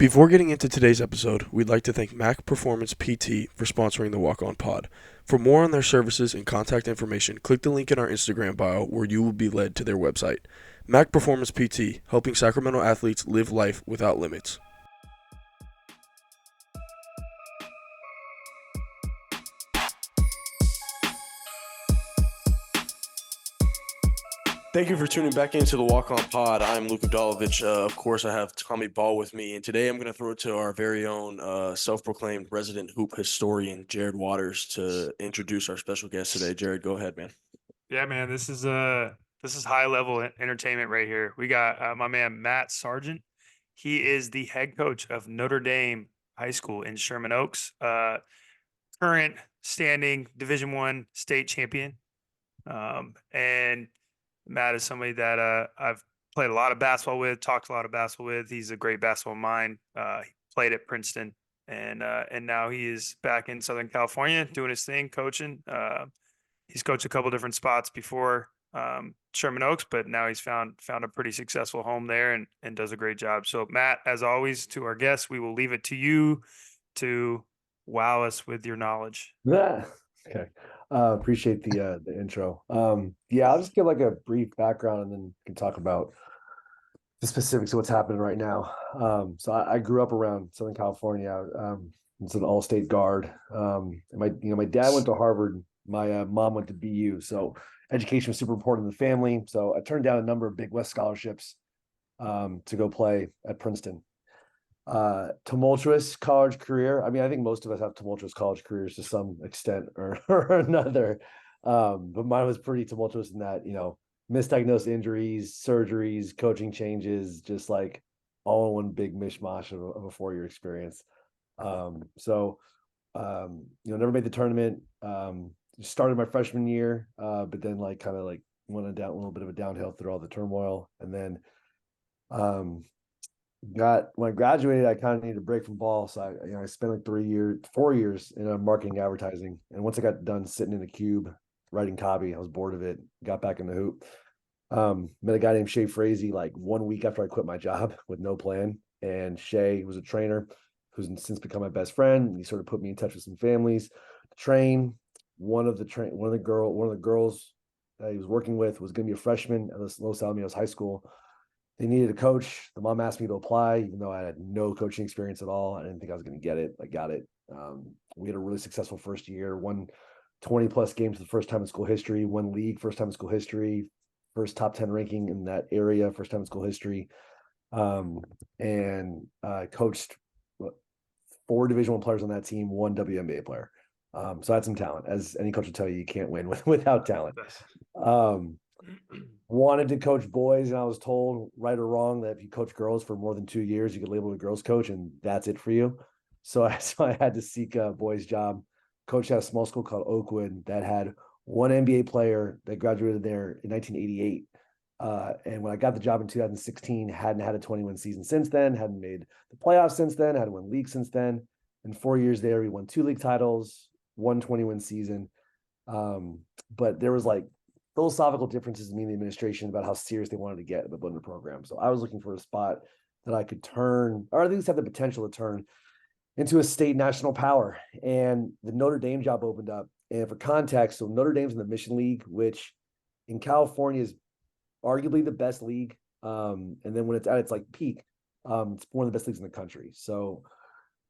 Before getting into today's episode, we'd like to thank Mac Performance PT for sponsoring the Walk On Pod. For more on their services and contact information, click the link in our Instagram bio where you will be led to their website. Mac Performance PT, helping Sacramento athletes live life without limits. Thank you for tuning back into the Walk On Pod. I'm Luke Abdalovich. Of course, I have Tommy Ball with me, and today I'm going to throw it to our very own self-proclaimed resident hoop historian, Jared Waters, to introduce our special guest today. Jared, go ahead, man. Yeah, man, this is high level entertainment right here. We got my man Matt Sargeant. He is the head coach of Notre Dame High School in Sherman Oaks. Current standing Division One state champion. And Matt is somebody that I've played a lot of basketball with, talked a lot of basketball with. He's a great basketball mind. He played at Princeton, and now he is back in Southern California doing his thing, coaching. He's coached a couple different spots before Sherman Oaks, but now he's found a pretty successful home there and does a great job. So Matt, as always, to our guests, we will leave it to you to wow us with your knowledge. Yeah. Okay. Appreciate the intro. Yeah, I'll just give like a brief background and then can talk about the specifics of what's happening right now. So I grew up around Southern California. It's an all-state guard. And my dad went to Harvard. My mom went to BU. So education was super important in the family. So I turned down a number of Big West scholarships to go play at Princeton. Tumultuous college career. I mean, I think most of us have tumultuous college careers to some extent or another. But mine was pretty tumultuous in that, misdiagnosed injuries, surgeries, coaching changes, just like all in one big mishmash of a 4-year experience. Never made the tournament. Started my freshman year, but then kind of went a little bit of a downhill through all the turmoil. And then when I graduated, I kind of needed a break from ball. So I spent like 4 years in marketing advertising. And once I got done sitting in a cube writing copy, I was bored of it, got back in the hoop. Met a guy named Shay Frazee like 1 week after I quit my job with no plan. And Shay was a trainer who's since become my best friend. He sort of put me in touch with some families to train. One of the girls that he was working with was going to be a freshman at Los Alamitos High School. They needed a coach. The mom asked me to apply, even though I had no coaching experience at all. I didn't think I was going to get it. I got it. We had a really successful first year, won 20 plus games for the first time in school history, won league first time in school history, first top 10 ranking in that area, first time in school history. Coached 4 Division I players on that team, 1 WNBA player. So I had some talent. As any coach will tell you can't win without talent. Wanted to coach boys, and I was told, right or wrong, that if you coach girls for more than 2 years, you get labeled a girls coach, and that's it for you. So I had to seek a boys job. Coached at a small school called Oakwood that had 1 NBA player that graduated there in 1988. And when I got the job in 2016, hadn't had a 20-win season since then, hadn't made the playoffs since then, hadn't won league since then. In 4 years there, we won 2 league titles, 1 20-win season. But there was philosophical differences in me and the administration about how serious they wanted to get about building the program. So I was looking for a spot that I could turn, or at least have the potential to turn into a state national power. And the Notre Dame job opened up. And for context, so Notre Dame's in the Mission League, which in California is arguably the best league. And then when it's at its peak, it's one of the best leagues in the country. So,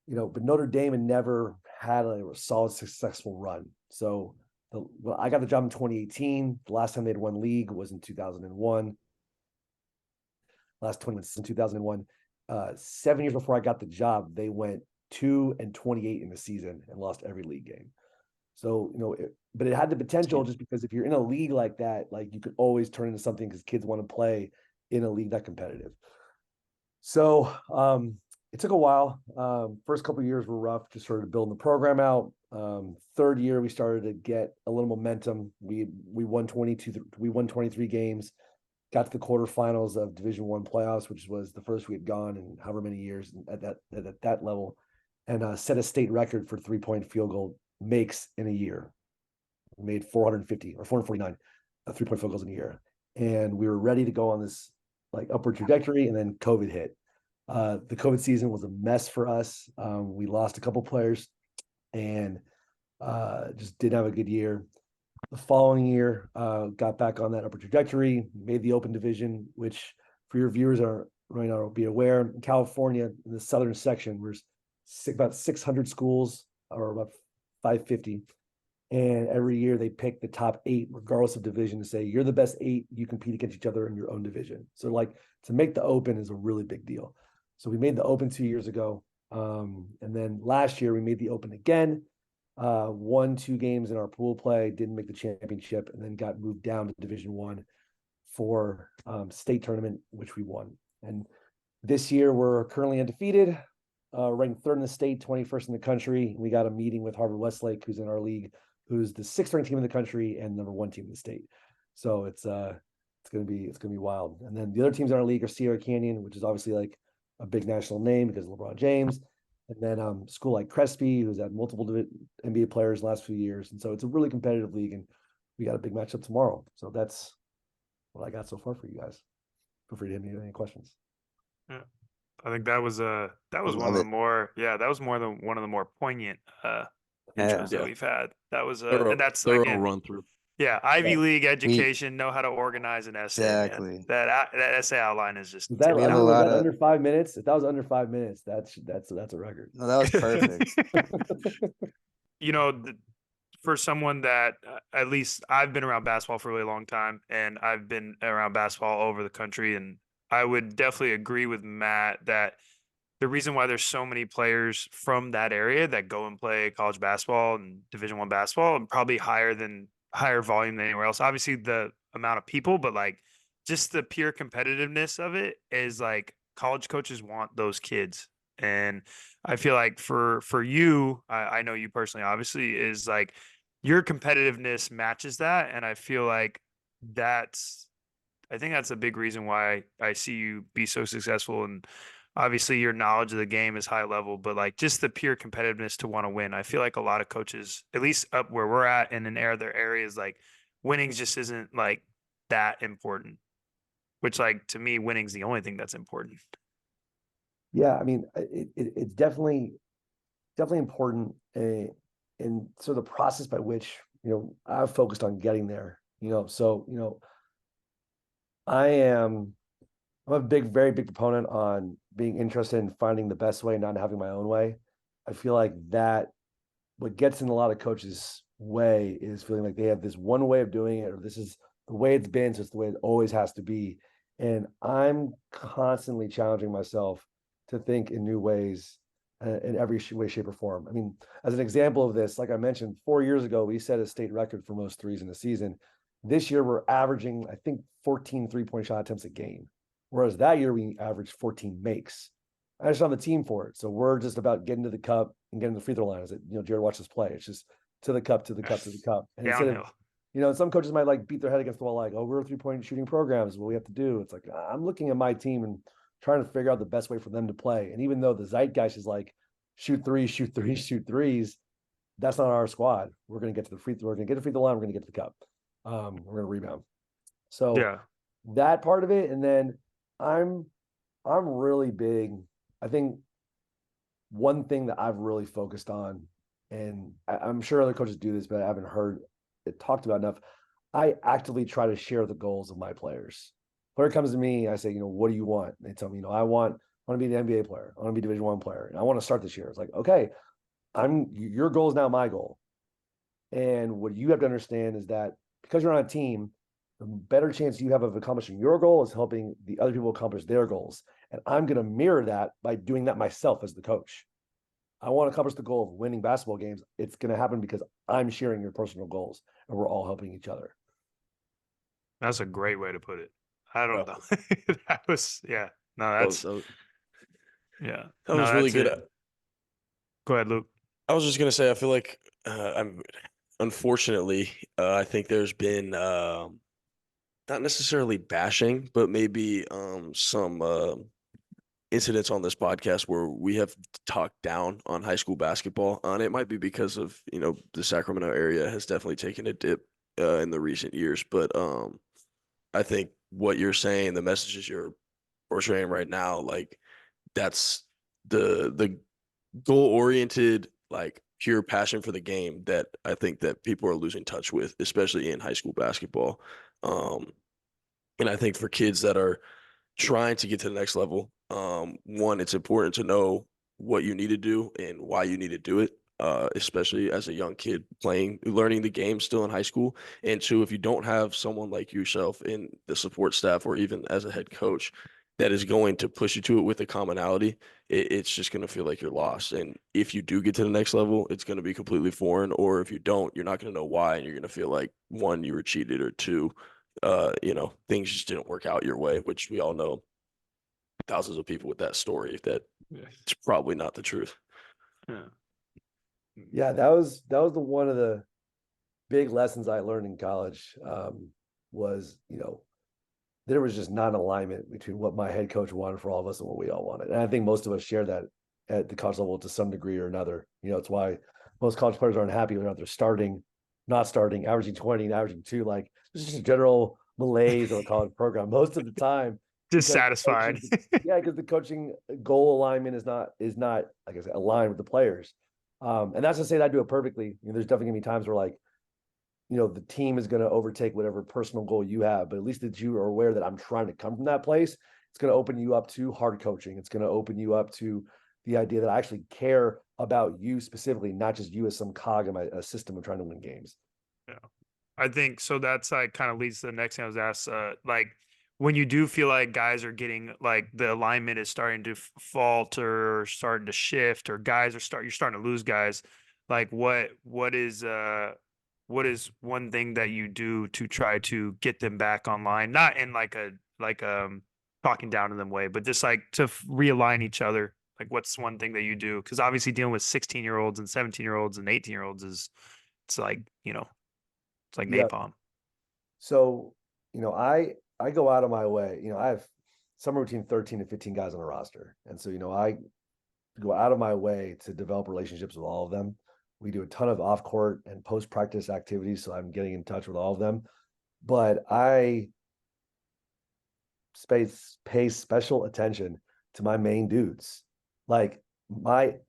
but Notre Dame had never had a solid, successful run. So I got the job in 2018. The last time they'd won league was in 2001. Last 20 minutes in 2001. 7 years before I got the job, they went 2-28 in the season and lost every league game. So, but it had the potential just because if you're in a league like that, you could always turn into something because kids want to play in a league that competitive. So it took a while. First couple of years were rough, just sort of building the program out. Third year, we started to get a little momentum. We won 23 games, got to the quarterfinals of Division I playoffs, which was the first we had gone in however many years at that level, and set a state record for 3-point field goal makes in a year. We made 450 or 449 3-point field goals in a year, and we were ready to go on this upward trajectory, and then COVID hit. The COVID season was a mess for us. We lost a couple players and just didn't have a good year. The following year, got back on that upper trajectory, made the open division, which for your viewers might not be aware, in California, in the southern section, there's about 600 schools, or about 550. And every year they pick the top 8, regardless of division, to say, you're the best 8, you compete against each other in your own division. So like to make the open is a really big deal. So we made the open 2 years ago. And then last year we made the open again, won 2 games in our pool play, didn't make the championship, and then got moved down to Division 1 for state tournament, which we won. And this year we're currently undefeated, ranked 3rd in the state, 21st in the country. We got a meeting with Harvard Westlake, who's in our league, who's the 6th ranked team in the country and number 1 team in the state. So it's gonna be wild. And then the other teams in our league are Sierra Canyon, which is obviously like a big national name because of LeBron James. And then school like Crespi, who's had multiple NBA players the last few years. And so it's a really competitive league, and we got a big matchup tomorrow. So that's what I got so far for you guys. Feel free to hit me with any questions. Yeah. I think that was one of the more one of the more poignant intros that we've had. That was and that's thorough again run through. Yeah, Ivy League education, know how to organize an essay. Exactly. Man. That essay outline is just That, We have I mean, a was lot that of- under 5 minutes? If that was under 5 minutes, that's a record. No, that was perfect. you know, for someone that at least I've been around basketball for a really long time, and I've been around basketball all over the country, and I would definitely agree with Matt that the reason why there's so many players from that area that go and play college basketball and Division I basketball, and probably higher volume than anywhere else. Obviously, the amount of people, but like just the pure competitiveness of it is like college coaches want those kids. And I feel like for you, I know you personally, obviously, is like your competitiveness matches that. And I feel like I think that's a big reason why I see you be so successful. And obviously your knowledge of the game is high level, but like just the pure competitiveness to want to win. I feel like a lot of coaches, at least up where we're at and in their areas, like winning just isn't like that important, which like to me, winning's the only thing that's important. Yeah, I mean, it's definitely important, and so the process by which I've focused on getting there. So I'm a very big proponent on being interested in finding the best way, not having my own way. I feel like that what gets in a lot of coaches' way is feeling like they have this one way of doing it, or this is the way it's been, so it's the way it always has to be. And I'm constantly challenging myself to think in new ways, in every way, shape, or form. I mean, as an example of this, like I mentioned, 4 years ago, we set a state record for most threes in the season. This year, we're averaging, I think, 14 3-point shot attempts a game. Whereas that year, we averaged 14 makes. I just on the team for it. So we're just about getting to the cup and getting to the free throw line. As Jared watched us play. It's just to the cup, to the cup, to the cup. And Downhill. instead of, some coaches might like beat their head against the wall, like, oh, we're 3-point shooting programs, what we have to do. It's like, I'm looking at my team and trying to figure out the best way for them to play. And even though the zeitgeist is like, shoot threes, shoot threes, shoot threes, that's not our squad. We're going to get to the free throw. We're going to get to the free throw line. We're going to get to the cup. We're going to rebound. So Yeah. that part of it. And then I'm really big. I think one thing that I've really focused on, and I'm sure other coaches do this, but I haven't heard it talked about enough. I actively try to share the goals of my players. Player comes to me, I say, what do you want? They tell me, I want to be an NBA player. I want to be a Division I player. And I want to start this year. It's like, okay, your goal is now my goal. And what you have to understand is that because you're on a team, the better chance you have of accomplishing your goal is helping the other people accomplish their goals. And I'm going to mirror that by doing that myself as the coach. I want to accomplish the goal of winning basketball games. It's going to happen because I'm sharing your personal goals and we're all helping each other. That's a great way to put it. I don't know. That was, yeah. No, that's, yeah. That was really good. Go ahead, Luke. I was just gonna say, I feel like unfortunately, I think there's been not necessarily bashing, but maybe some incidents on this podcast where we have talked down on high school basketball. And it might be because of the Sacramento area has definitely taken a dip in the recent years, but I think what you're saying, the messages you're portraying right now, like that's the goal oriented, like pure passion for the game that I think that people are losing touch with, especially in high school basketball. Um, and I think for kids that are trying to get to the next level, one, it's important to know what you need to do and why you need to do it. Especially as a young kid learning the game still in high school. And two, if you don't have someone like yourself in the support staff or even as a head coach that is going to push you to it with a commonality, it's just going to feel like you're lost. And if you do get to the next level, it's going to be completely foreign. Or if you don't, you're not going to know why. And you're going to feel like, one, you were cheated, or two, things just didn't work out your way, which we all know thousands of people with that story that it's probably not the truth. Yeah. Yeah, that was the one of the big lessons I learned in college. Was there was just not an alignment between what my head coach wanted for all of us and what we all wanted. And I think most of us share that at the college level to some degree or another. It's why most college players aren't happy when they're starting, not starting, averaging 20 and averaging 2. Like, it's just a general malaise of a college program most of the time. Dissatisfied. Because the coaching goal alignment is not, like I said, aligned with the players. And that's to say that I do it perfectly. There's definitely gonna be times where, like, the team is going to overtake whatever personal goal you have, but at least that you are aware that I'm trying to come from that place. It's going to open you up to hard coaching. It's going to open you up to the idea that I actually care about you specifically, not just you as some cog in my system of trying to win games. Yeah. I think so. That's like kind of leads to the next thing I was asked. Like, when you do feel like guys are getting, like, the alignment is starting to falter or starting to shift, or you're starting to lose guys, like what is one thing that you do to try to get them back online? Not in like talking down to them way, but just like to realign each other. Like, what's one thing that you do? Because obviously dealing with 16-year-olds and 17-year-olds and 18-year-olds it's like, it's like Yeah. napalm. So, I go out of my way. I have somewhere between 13 and 15 guys on a roster. And so, I go out of my way to develop relationships with all of them. We do a ton of off court and post practice activities. So I'm getting in touch with all of them. But I pay special attention to my main dudes. Like, one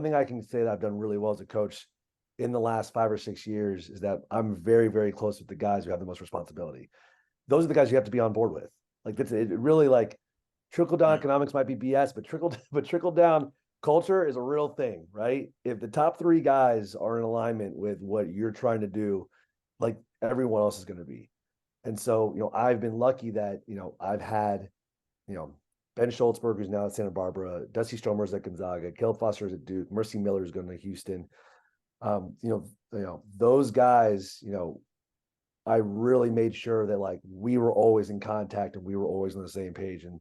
thing I can say that I've done really well as a coach in the last 5 or 6 years is that I'm very, very close with the guys who have the most responsibility. Those are the guys you have to be on board with. Like, that's it. Really, like, trickle down economics might be BS, but trickle down culture is a real thing, right? If the top 3 guys are in alignment with what you're trying to do, like, everyone else is going to be. And so, I've been lucky that, I've had, Ben Schultzberg, who's now at Santa Barbara, Dusty Stromer's at Gonzaga, Caleb Foster's at Duke, Mercy Miller's going to Houston. Those guys, I really made sure that, like, we were always in contact and we were always on the same page. And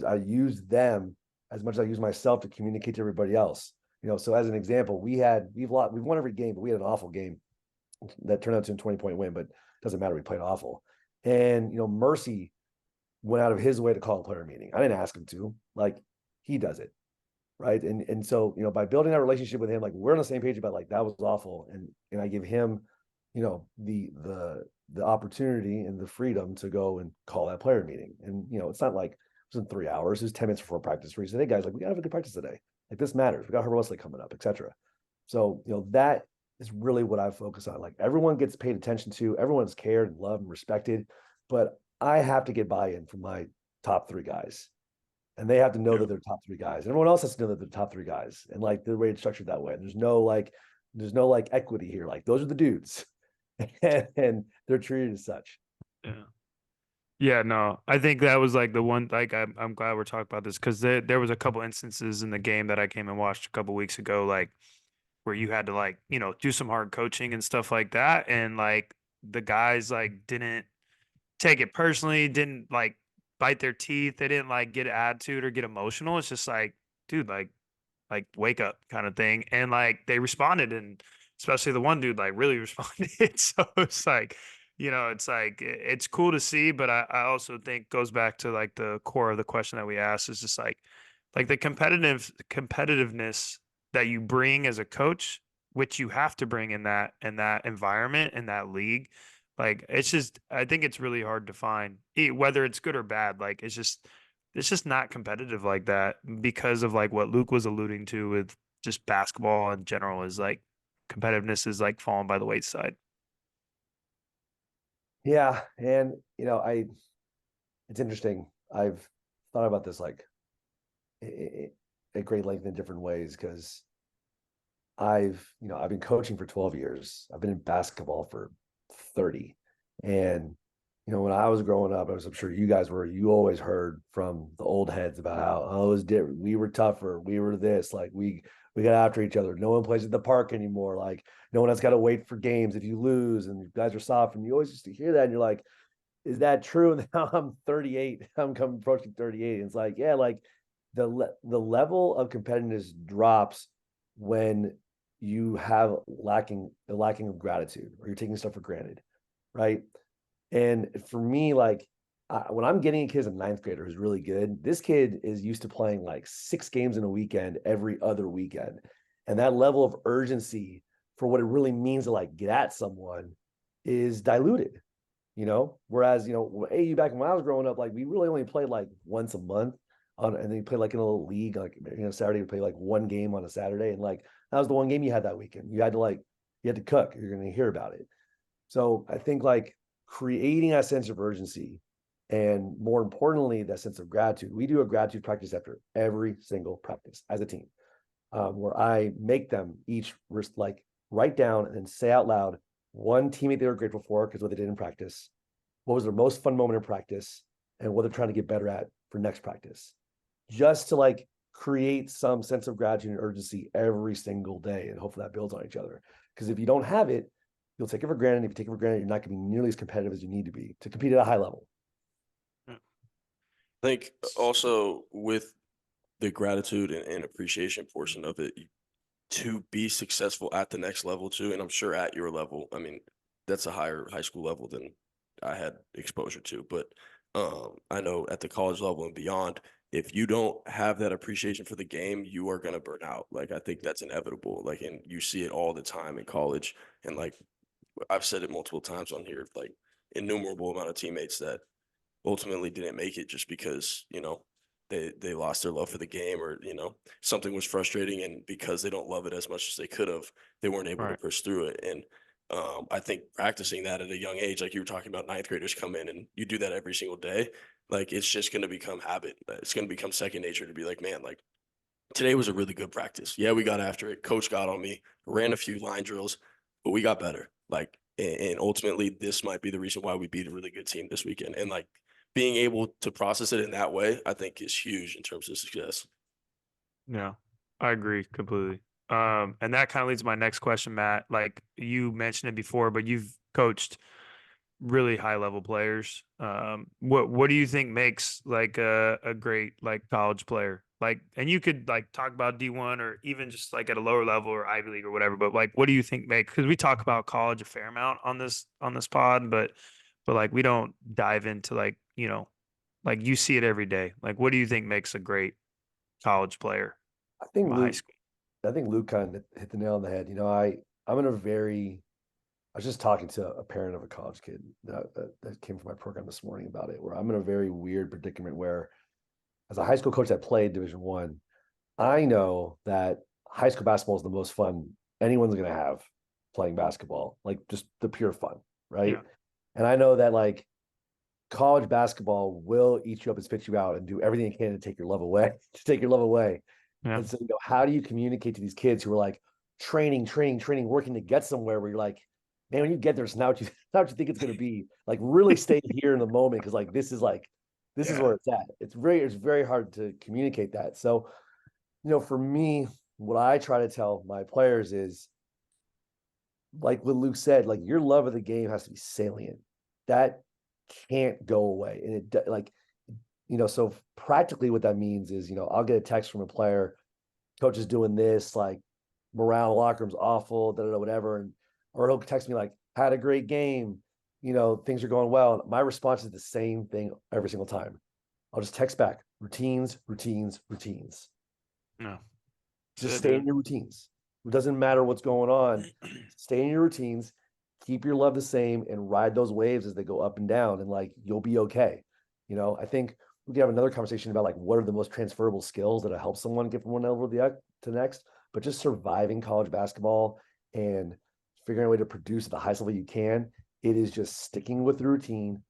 I used them as much as I used myself to communicate to everybody else. So as an example, we've won every game, but we had an awful game that turned out to a 20-point win, but it doesn't matter. We played awful. And, Mercy went out of his way to call a player meeting. I didn't ask him to. Like, he does it. Right. And so, by building that relationship with him, like, we're on the same page about, like, that was awful. And I give him, the opportunity and the freedom to go and call that player meeting. And, it's not like it was in 3 hours, it was 10 minutes before practice where he said, hey guys, like, we gotta have a good practice today. Like, this matters. We got Herb Wesley coming up, etc. So, that is really what I focus on. Like, everyone gets paid attention to, everyone's cared and loved and respected, but I have to get buy-in from my top 3 guys. And they have to know that they're top 3 guys. And everyone else has to know that they're top 3 guys. And, like, the way it's structured that way. And there's no equity here. Like, those are the dudes. and they're treated as such. Yeah. Yeah, no, I think that was like the one, like, I'm glad we're talking about this, because there was a couple instances in the game that I came and watched a couple weeks ago, like, where you had to, like, do some hard coaching and stuff like that. And, like, the guys, like, didn't take it personally, didn't, like, bite their teeth. They didn't, like, get attitude or get emotional. It's just like, dude, like wake up kind of thing. And, like, they responded, and especially the one dude, like, really responded. So it's like, it's cool to see, but I also think goes back to, like, the core of the question that we asked is just like the competitiveness that you bring as a coach, which you have to bring in that environment, in that league. Like, it's just, I think it's really hard to find, whether it's good or bad. Like, it's just, it's just not competitive like that because of like what Luke was alluding to with just basketball in general is like competitiveness is like falling by the wayside. Yeah, and it's interesting. I've thought about this like at great length in different ways because I've been coaching for 12 years. I've been in basketball for 30. And when I was growing up, I'm sure you guys were, you always heard from the old heads about how, oh, it was different. We were tougher. We were this, like we got after each other. No one plays at the park anymore. Like no one has got to wait for games if you lose and you guys are soft. And you always used to hear that and you're like, is that true? And now I'm 38. I'm coming approaching 38. And it's like, yeah, like the level of competitiveness drops when you have a lacking of gratitude or you're taking stuff for granted, right? And for me, like when I'm getting a kid as a ninth grader who's really good, this kid is used to playing like 6 games in a weekend every other weekend, and that level of urgency for what it really means to like get at someone is diluted. Whereas AU back when I was growing up, like we really only played like once a month and then you play like in a little league, like Saturday we play like one game on a Saturday, and like that was the one game you had that weekend. You had to cook. You're going to hear about it. So I think like creating a sense of urgency and more importantly, that sense of gratitude. We do a gratitude practice after every single practice as a team, where I make them each like write down and then say out loud one teammate they were grateful for because what they did in practice, what was their most fun moment in practice, and what they're trying to get better at for next practice. Just to like create some sense of gratitude and urgency every single day. And hopefully that builds on each other. Because if you don't have it, you'll take it for granted. If you take it for granted, you're not going to be nearly as competitive as you need to be to compete at a high level. I think also with the gratitude and appreciation portion of it, to be successful at the next level too, and I'm sure at your level, I mean, that's a higher high school level than I had exposure to, but I know at the college level and beyond, if you don't have that appreciation for the game, you are going to burn out. Like, I think that's inevitable. Like, and you see it all the time in college. And like, I've said it multiple times on here, like innumerable amount of teammates that ultimately didn't make it just because, they lost their love for the game or, something was frustrating. And because they don't love it as much as they could have, they weren't able to push through it. And I think practicing that at a young age, like you were talking about, ninth graders come in and you do that every single day. Like it's just going to become habit. It's going to become second nature to be like, man, like today was a really good practice. Yeah, we got after it. Coach got on me, ran a few line drills, but we got better. Like, and ultimately, this might be the reason why we beat a really good team this weekend. And like being able to process it in that way, I think is huge in terms of success. Yeah, I agree completely. And that kind of leads to my next question, Matt. Like you mentioned it before, but you've coached really high level players. What do you think makes like a great like college player? Like, and you could like talk about D1 or even just like at a lower level or Ivy League or whatever. But like, what do you think make? Because we talk about college a fair amount on this pod, but like we don't dive into like like you see it every day. Like, what do you think makes a great college player I think from a high Luke, school? I think Luke kind of hit the nail on the head. I'm in a very, I was just talking to a parent of a college kid that came from my program this morning about it, where I'm in a very weird predicament where as a high school coach that played Division 1, I know that high school basketball is the most fun anyone's going to have playing basketball, like just the pure fun, right? Yeah. And I know that like college basketball will eat you up and spit you out and do everything it can to take your love away, to take your love away. Yeah. And so, how do you communicate to these kids who are like training, working to get somewhere where you're like, man, when you get there, it's not what you think it's going to be. Like, really stay here in the moment because this is Yeah. where it's at. It's very hard to communicate that. So, for me, what I try to tell my players is like what Luke said, like your love of the game has to be salient. That can't go away. And so practically what that means is, I'll get a text from a player, coach is doing this, like morale in the locker room's awful, whatever. Or he'll text me like, had a great game, things are going well. And my response is the same thing every single time. I'll just text back, routines. No. Just stay in your routines. It doesn't matter what's going on. Stay in your routines, keep your love the same, and ride those waves as they go up and down. And like you'll be okay. I think we can have another conversation about like what are the most transferable skills that help someone get from one level to the next. But just surviving college basketball and figuring a way to produce at the highest level you can, it is just sticking with the routine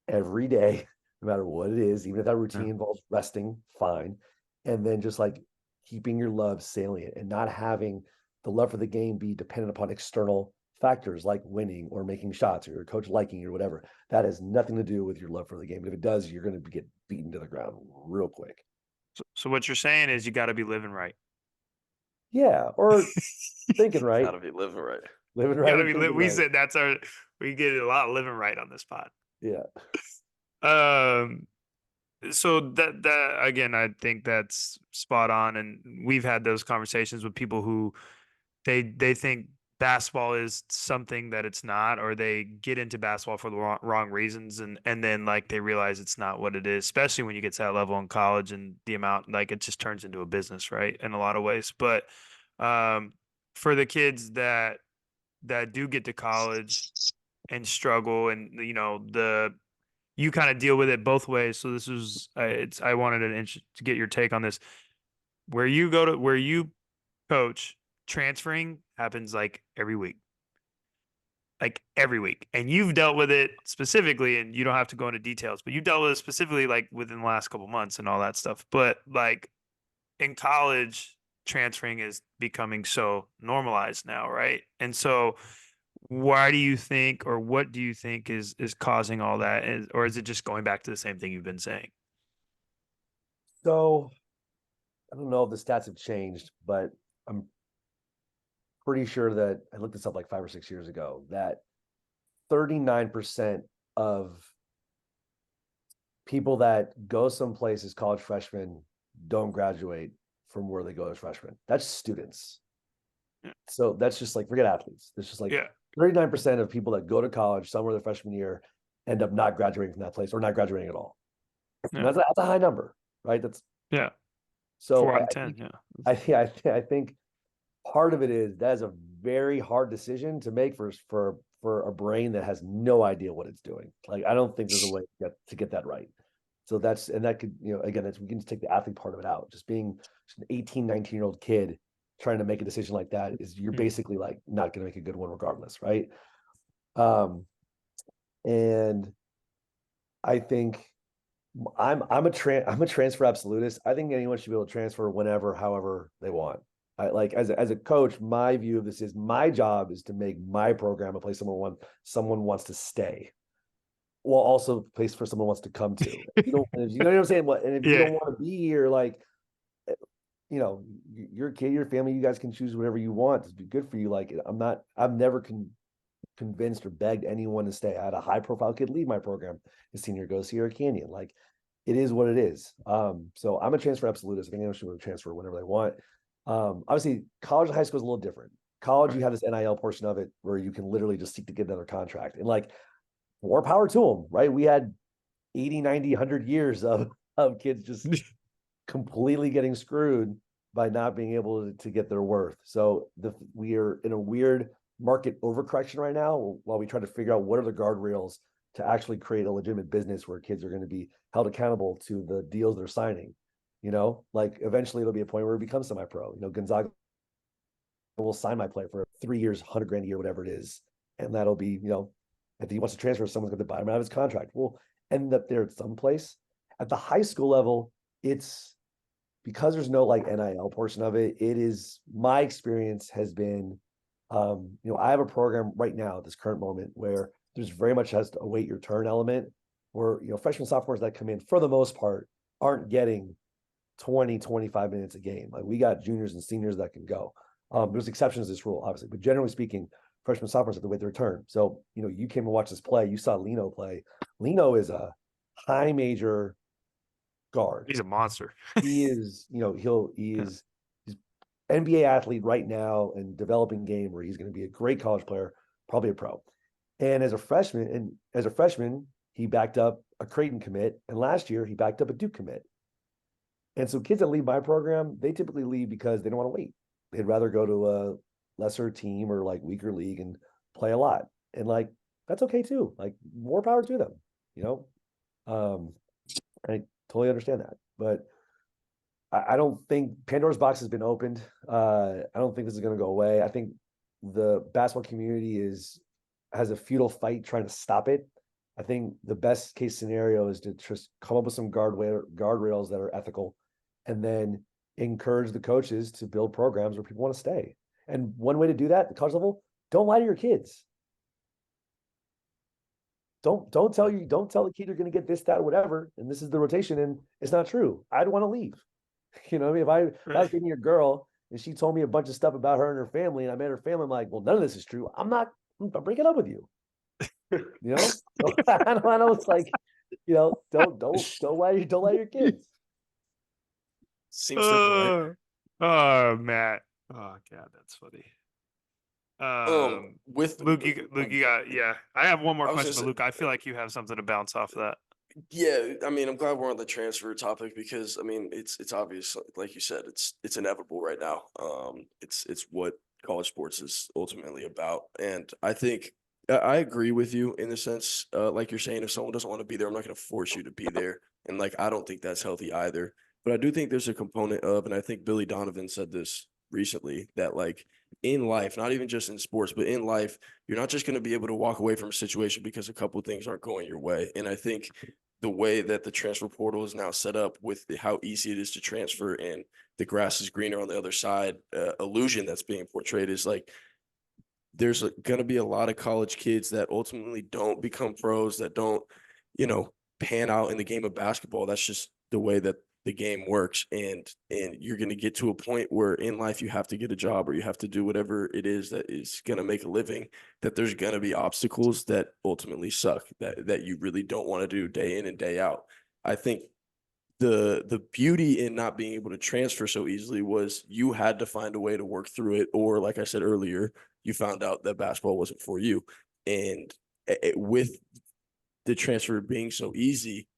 every day, no matter what it is, even if that routine involves resting, fine. And then just like keeping your love salient and not having the love for the game be dependent upon external factors like winning or making shots or your coach liking you or whatever. That has nothing to do with your love for the game. But if it does, you're going to get beaten to the ground real quick. So what you're saying is you got to be living right. Yeah, or thinking right. Gotta be living right. Living right. We right. said we get a lot of living right on this pod. Yeah. So that again, I think that's spot on, and we've had those conversations with people who they think basketball is something that it's not, or they get into basketball for the wrong reasons, and then like they realize it's not what it is, especially when you get to that level in college and the amount like it just turns into a business, right? In a lot of ways. But for the kids that do get to college and struggle, and you kind of deal with it both ways. So this is I wanted to get your take on this. Where you coach, transferring happens like every week. And you've dealt with it specifically, and you don't have to go into details, but you dealt with it specifically like within the last couple months and all that stuff. But like in college, transferring is becoming so normalized now, right? And so why do you think, or what do you think is causing all that? Or is it just going back to the same thing you've been saying? So I don't know if the stats have changed, but I'm pretty sure that I looked this up like 5 or 6 years ago that 39% of people that go someplace as college freshmen don't graduate from where they go as freshmen. That's students. Yeah. So that's just like, forget athletes. It's just like 39% of people that go to college somewhere their freshman year end up not graduating from that place or not graduating at all. Yeah. That's a high number, right? That's So 4 out of 10. I think part of it is that is a very hard decision to make for a brain that has no idea what it's doing. Like, I don't think there's a way to get that right. So that could, again, we can just take the athlete part of it out. Just being an 18, 19-year-old kid trying to make a decision like that you're basically like not going to make a good one regardless, right? And I think I'm a transfer absolutist. I think anyone should be able to transfer whenever, however they want. Like as a coach, my view of this is my job is to make my program a place someone wants to stay, while also a place for someone wants to come to. You know what I'm saying? And if you don't want to be here, like, your kid, your family, you guys can choose whatever you want to be good for you. Like, I've never convinced or begged anyone to stay. I had a high profile kid leave my program his senior, go Sierra Canyon. Like, it is what it is. So I'm a transfer absolutist. I think anyone should be able to transfer whenever they want. Obviously, college and high school is a little different. College, you have this NIL portion of it where you can literally just seek to get another contract. And like, more power to them, right? We had 80, 90, 100 years of kids just completely getting screwed by not being able to get their worth. So we are in a weird market overcorrection right now while we try to figure out what are the guardrails to actually create a legitimate business where kids are going to be held accountable to the deals they're signing. Like, eventually it'll be a point where it becomes semi-pro. Gonzaga will sign my player for 3 years, $100,000 a year, whatever it is. And that'll be, if he wants to transfer, someone's going to buy him out of his contract. We'll end up there at some place. At the high school level, it's because there's no like NIL portion of it. It is, my experience has been, I have a program right now at this current moment where there's very much has to await your turn element where, freshmen, sophomores that come in for the most part aren't getting 20, 25 minutes a game. Like, we got juniors and seniors that can go. There's exceptions to this rule, obviously, but generally speaking, freshmen, sophomores have to wait their turn. So, you came and watched this play. You saw Lino play. Lino is a high major guard. He's a monster. He is, he's NBA athlete right now and developing game where he's going to be a great college player, probably a pro. And as a freshman, he backed up a Creighton commit, and last year he backed up a Duke commit. And so kids that leave my program, they typically leave because they don't want to wait. They'd rather go to a lesser team or like weaker league and play a lot. And like, that's okay too. Like, more power to them, I totally understand that, but I don't think Pandora's box has been opened. I don't think this is going to go away. I think the basketball community has a futile fight trying to stop it. I think the best case scenario is to just come up with some guardrails that are ethical, and then encourage the coaches to build programs where people want to stay. And one way to do that at the college level, don't lie to your kids. Don't tell the kid you're going to get this, that, whatever, and this is the rotation, and it's not true. I'd want to leave. You know what I mean? If I was dating a girl and she told me a bunch of stuff about her and her family, and I met her family, I'm like, well, none of this is true. I'm breaking up with you. You know? I know it's like, don't lie to your kids. Seems simple, right? Oh, Matt. Oh God, that's funny. With Luke, you got, yeah. I have one more I was question, gonna but Luke, I feel like you have something to bounce off of that. Yeah, I mean, I'm glad we're on the transfer topic because I mean, it's obvious, like you said, it's inevitable right now. It's what college sports is ultimately about, and I think I agree with you in the sense, like you're saying, if someone doesn't want to be there, I'm not going to force you to be there, and like I don't think that's healthy either. But I do think there's a component of, and I think Billy Donovan said this recently, that like in life, not even just in sports, but in life, you're not just going to be able to walk away from a situation because a couple of things aren't going your way, and I think the way that the transfer portal is now set up with how easy it is to transfer and the grass is greener on the other side illusion that's being portrayed is like there's going to be a lot of college kids that ultimately don't become pros, that don't, pan out in the game of basketball. That's just the way that the game works. And you're going to get to a point where in life you have to get a job or you have to do whatever it is that is going to make a living, that there's going to be obstacles that ultimately suck, that you really don't want to do day in and day out. I think the beauty in not being able to transfer so easily was you had to find a way to work through it, or like I said earlier, you found out that basketball wasn't for you. And with the transfer being so easy,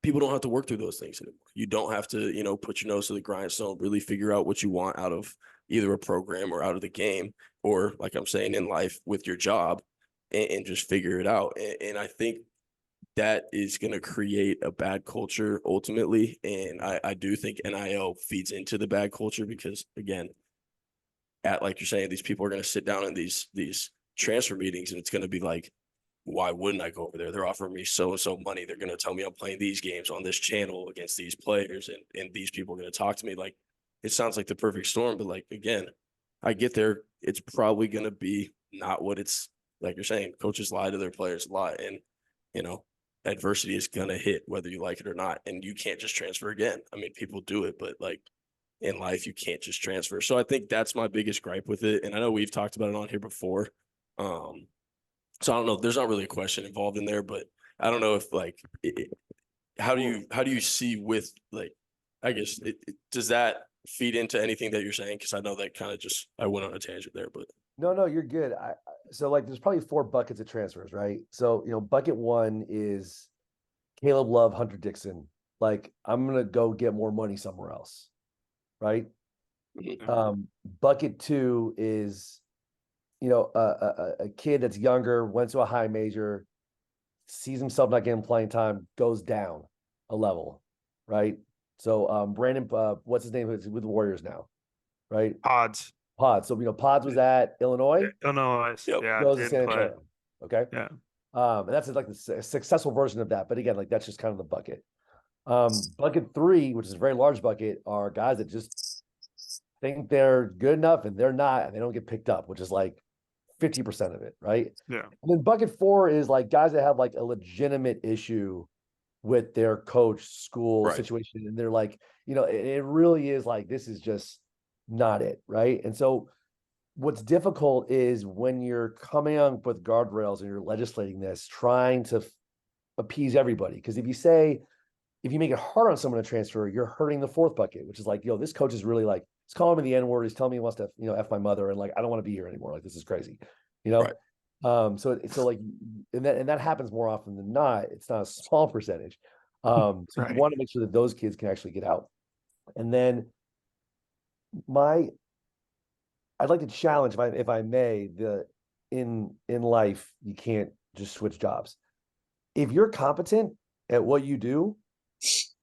people don't have to work through those things anymore. You don't have to, put your nose to the grindstone, really figure out what you want out of either a program or out of the game, or like I'm saying in life with your job, and just figure it out. And I think that is going to create a bad culture ultimately. And I do think NIL feeds into the bad culture because, again, like you're saying, these people are going to sit down in these transfer meetings and it's going to be like, why wouldn't I go over there? They're offering me so and so money. They're going to tell me I'm playing these games on this channel against these players, and these people are going to talk to me. Like, it sounds like the perfect storm, but like, again, I get there, it's probably going to be not what it's like you're saying. Coaches lie to their players a lot, and adversity is going to hit whether you like it or not, and you can't just transfer again. I mean, people do it, but like in life, you can't just transfer. So I think that's my biggest gripe with it, and I know we've talked about it on here before. So I don't know. There's not really a question involved in there, but I don't know if like, how do you see with like, I guess does that feed into anything that you're saying? Because I know that kind of just I went on a tangent there, but No, you're good. So like there's probably 4 buckets of transfers, right? So, bucket 1 is Caleb Love, Hunter Dixon. Like, I'm gonna go get more money somewhere else, right? Bucket 2 is, a kid that's younger, went to a high major, sees himself not getting playing time, goes down a level, right? So Brandon, what's his name? Who's with the Warriors now, right? Odds. Pods. So Pods was at Illinois. Illinois. Yep. Yeah, Goes to did San play. Antonio. Okay. Yeah. And that's like the successful version of that. But again, like that's just kind of the bucket. Bucket 3, which is a very large bucket, are guys that just think they're good enough and they're not, and they don't get picked up, which is like 50% of it, right? Yeah. And then bucket 4 is like guys that have like a legitimate issue with their coach, school Right. situation, and they're like, it really is like this is just not it, right? And so what's difficult is when you're coming up with guardrails and you're legislating this, trying to appease everybody. Because if you make it hard on someone to transfer, you're hurting the 4th bucket, which is like, this coach is really like, he's calling me the N-word. He's telling me he wants to, F my mother. And like, I don't want to be here anymore. Like, this is crazy, Right. So like, and that happens more often than not. It's not a small percentage. So Right. you want to make sure that those kids can actually get out. And then I'd like to challenge, if I may, in life, you can't just switch jobs. If you're competent, at what you do,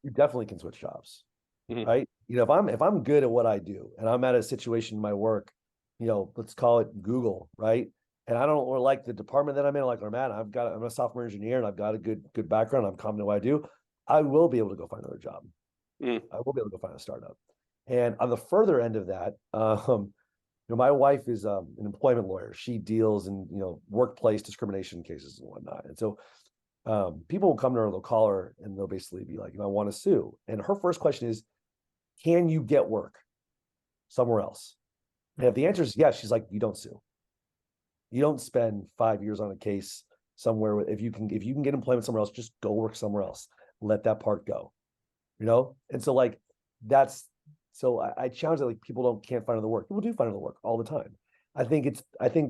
you definitely can switch jobs. Mhm. Right. If I'm good at what I do and I'm at a situation in my work, let's call it Google, right? And I don't like the department that I'm in, like I'm at, I'm a software engineer and I've got a good background. I'm confident in what I do. I will be able to go find another job. Mm. I will be able to go find a startup. And on the further end of that, my wife is an employment lawyer. She deals in, workplace discrimination cases and whatnot. And so people will come to her, they'll call her and they'll basically be like, I want to sue. And her first question is, can you get work somewhere else? And if the answer is yes, she's like, you don't sue. You don't spend 5 years on a case somewhere. If you can get employment somewhere else, just go work somewhere else. Let that part go. And so like I challenge that, like, people can't find other work. People do find other work all the time. I think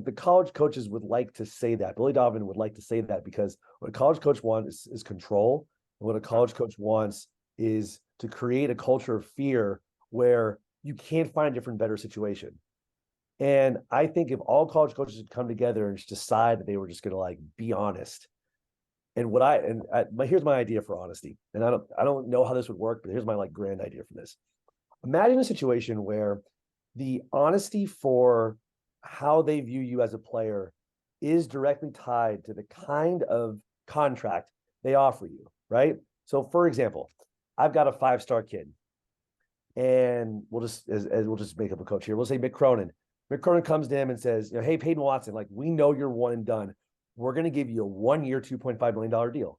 the college coaches would like to say that. Billy Donovan would like to say that, because what a college coach wants is control. And what a college coach wants is to create a culture of fear where you can't find a different, better situation. And I think if all college coaches would come together and just decide that they were just going to, like, be honest. And here's my idea for honesty. And I don't know how this would work, but here's my, like, grand idea for this. Imagine a situation where the honesty for how they view you as a player is directly tied to the kind of contract they offer you, right? So, for example, I've got a 5-star kid, and we'll just make up a coach here. We'll say Mick Cronin. Mick Cronin comes to him and says, hey, Peyton Watson, like, we know you're one and done. We're going to give you a 1-year, $2.5 million deal.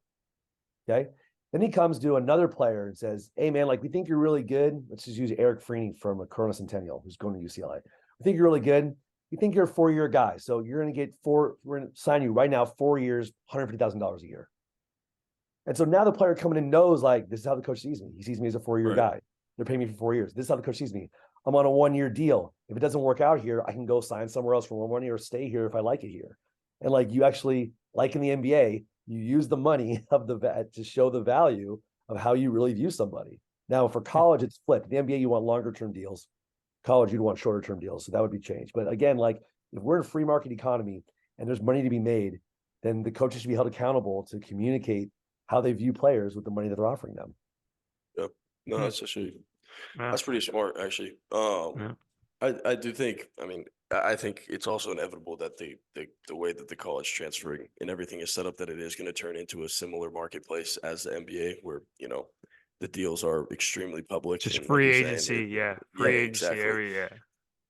Okay. Then he comes to another player and says, hey, man, like, we think you're really good. Let's just use Eric Freeney from a Corona Centennial, who's going to UCLA. We think you're really good. We think you're a 4-year guy. So you're going to get we're going to sign you right now, 4 years, $150,000 a year. And so now the player coming in knows, like, this is how the coach sees me. He sees me as a 4-year guy. They're paying me for 4 years. This is how the coach sees me. I'm on a 1-year deal. If it doesn't work out here, I can go sign somewhere else for 1 year or stay here if I like it here. And, like, you actually, like in the NBA, you use the money of to show the value of how you really view somebody. Now, for college, it's flipped. The NBA, you want longer term deals. College, you'd want shorter term deals. So that would be changed. But again, like, if we're in a free market economy and there's money to be made, then the coaches should be held accountable to communicate how they view players with the money that they're offering them. Yep. No, that's pretty smart, actually. I do think, I think it's also inevitable that the way that the college transferring and everything is set up, that it is going to turn into a similar marketplace as the NBA, where, the deals are extremely public. Just and free like agency, free agency exactly. area.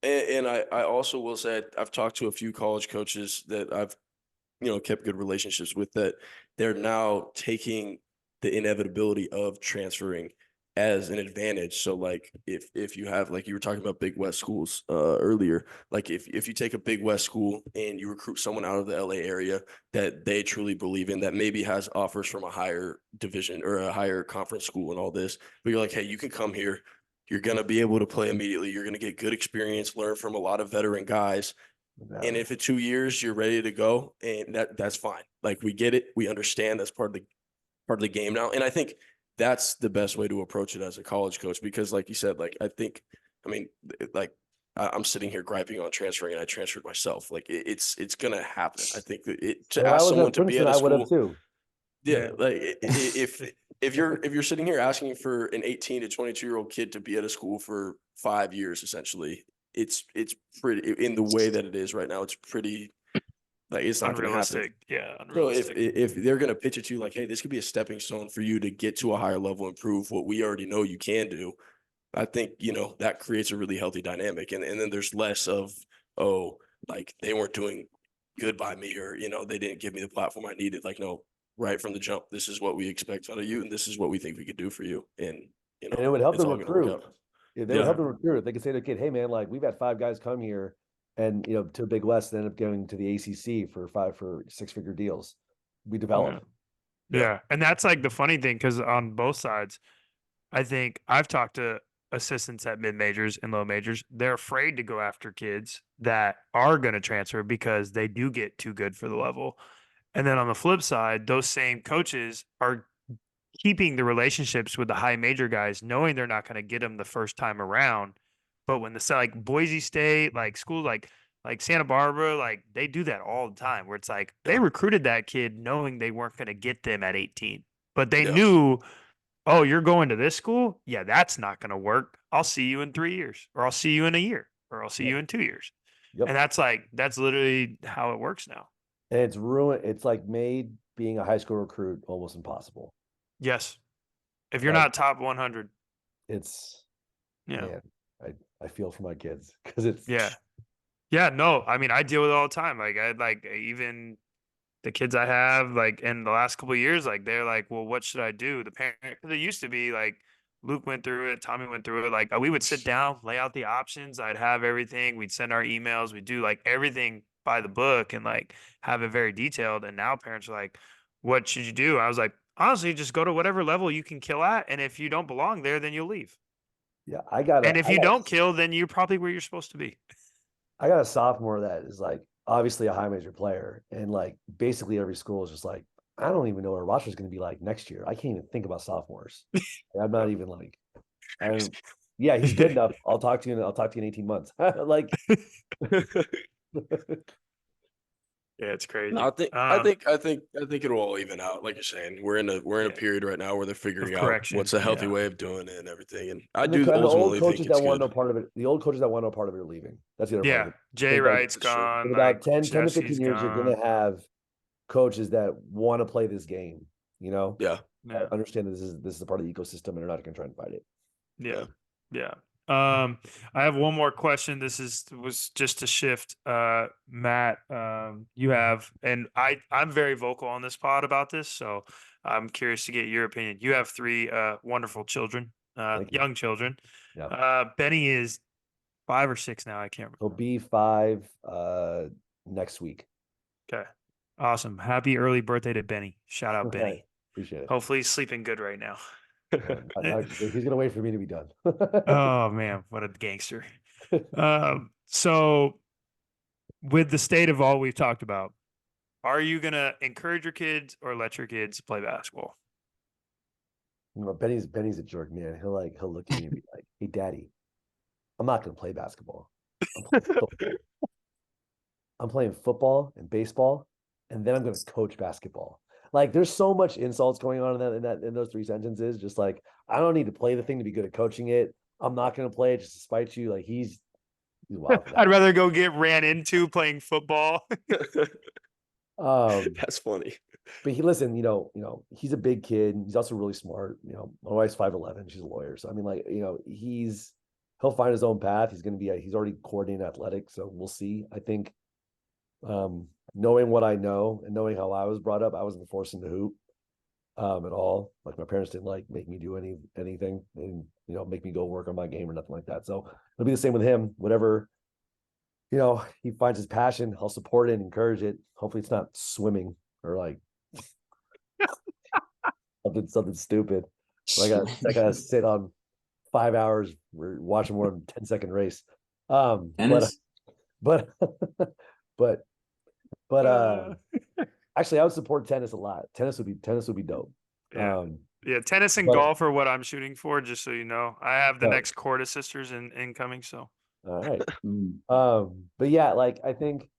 And I also will say, I've talked to a few college coaches that I've, kept good relationships with, that they're now taking the inevitability of transferring as an advantage. So, like, if you have, like, you were talking about Big West schools earlier, like, if you take a Big West school and you recruit someone out of the LA area that they truly believe in, that maybe has offers from a higher division or a higher conference school and all this, but you're like, hey, you can come here. You're going to be able to play immediately. You're going to get good experience, learn from a lot of veteran guys. And if in 2 years you're ready to go, and that's fine. Like, we get it. We understand that's part of the game now. And I think that's the best way to approach it as a college coach, because, like you said, like, I'm sitting here griping on transferring, and I transferred myself. Like, it's going to happen. I think that to ask someone to be at a school, I would have too. Yeah, like, if you're sitting here asking for an 18 to 22-year-old kid to be at a school for 5 years, essentially, it's pretty, in the way that it is right now, it's pretty, like, it's not going to happen. Yeah, unrealistic. So if they're going to pitch it to you like, hey, this could be a stepping stone for you to get to a higher level and prove what we already know you can do, I think, that creates a really healthy dynamic. And then there's less of, oh, like, they weren't doing good by me, or, they didn't give me the platform I needed. Like, no, right from the jump, this is what we expect out of you, and this is what we think we could do for you. And, and it would help them recruit. Yeah, they would help them recruit. They could say to the kid, hey, man, like, we've had 5 guys come here and, to Big West, and end up going to the ACC for 6-figure deals. We develop. Yeah. And that's, like, the funny thing, because on both sides, I think I've talked to assistants at mid majors and low majors. They're afraid to go after kids that are going to transfer because they do get too good for the level. And then on the flip side, those same coaches are keeping the relationships with the high major guys, knowing they're not going to get them the first time around. But when like Boise State, like schools like Santa Barbara, like, they do that all the time, where it's like they recruited that kid knowing they weren't going to get them at 18. but they Yeah. knew, oh, you're going to this school? Yeah, that's not going to work. I'll see you in 3 years, or I'll see you in a year, or I'll see Yep. you in 2 years. Yep. And that's literally how it works now. And it's ruined. It's like made being a high school recruit almost impossible. Yes. If you're Like not top 100. it's, Yeah. man, I feel for my kids because it's, Yeah. Yeah. No, I mean, I deal with it all the time. Even the kids I have, like in the last couple of years, like they're like, well, what should I do? The parent, because it used to be like Luke went through it, Tommy went through it. Like we would sit down, lay out the options. I'd have everything. We'd send our emails. We'd do like everything by the book and like have it very detailed. And now parents are like, what should you do? I was like, honestly, just go to whatever level you can kill at. And if you don't belong there, then you'll leave. yeah, And if you don't kill, then you're probably where you're supposed to be. I got a sophomore that is like obviously a high major player, and like basically every school is just like, I don't even know what our roster is going to be like next year. I can't even think about sophomores. I'm not even like, yeah, he's good enough. I'll talk to you. I'll talk to you in 18 months. Like, Yeah, it's crazy. No, I think it'll all even out. Like you're saying, we're in a period right now where they're figuring out correction. what's a healthy Yeah. way of doing it and everything. And I and do the old ultimately think coaches it's that want no good. part of it. The old coaches that want no part of it are leaving. That's the other part of Yeah. it. Jay Like, Wright's That's true. gone. in about Like 10 to Jesse's 15 years, you're gone. going to have coaches that want to play this game, you know? Yeah. Yeah. I understand that this is a part of the ecosystem and they're not going to try and fight it. Yeah. Yeah. I have one more question. Was just to shift. Matt, you have, and I'm very vocal on this pod about this, so I'm curious to get your opinion. You have three wonderful children, Thank you. young children. Yeah. Benny is 5 or 6 now. I can't He'll remember. be 5 next week. Okay. Awesome. Happy early birthday to Benny. Shout out Benny. Right. Appreciate it. Hopefully he's sleeping good right now. He's gonna wait for me to be done. Oh man, what a gangster. So with the state of all we've talked about, are you gonna encourage your kids or let your kids play basketball? You know, Benny's a jerk, man. He'll look at me and be like, "Hey, Daddy, I'm not gonna play basketball. I'm playing football. I'm playing football and baseball, and then I'm gonna coach basketball." Like, there's so much insults going on in those 3 sentences. Just like, I don't need to play the thing to be good at coaching it. I'm not gonna play it just to spite you. Like, he's wild for that. I'd rather go get ran into playing football. That's funny. But he's a big kid. He's also really smart. You know, my wife's 5'11". She's a lawyer. So I mean, like, he'll find his own path. He's already coordinating athletics. So we'll see. I think knowing what I know and knowing how I was brought up, I wasn't forced into hoop at all. Like, my parents didn't like make me do anything and, make me go work on my game or nothing like that. So it'll be the same with him. Whatever, he finds his passion, I'll support it and encourage it. Hopefully it's not swimming or like something stupid. I gotta sit on 5 hours watching more than 10-second race. But actually I would support tennis a lot. Tennis would be dope. Yeah. Yeah, tennis and golf are what I'm shooting for, just so you know. I have the next Corda sisters incoming, so. All right. But yeah, like, I think,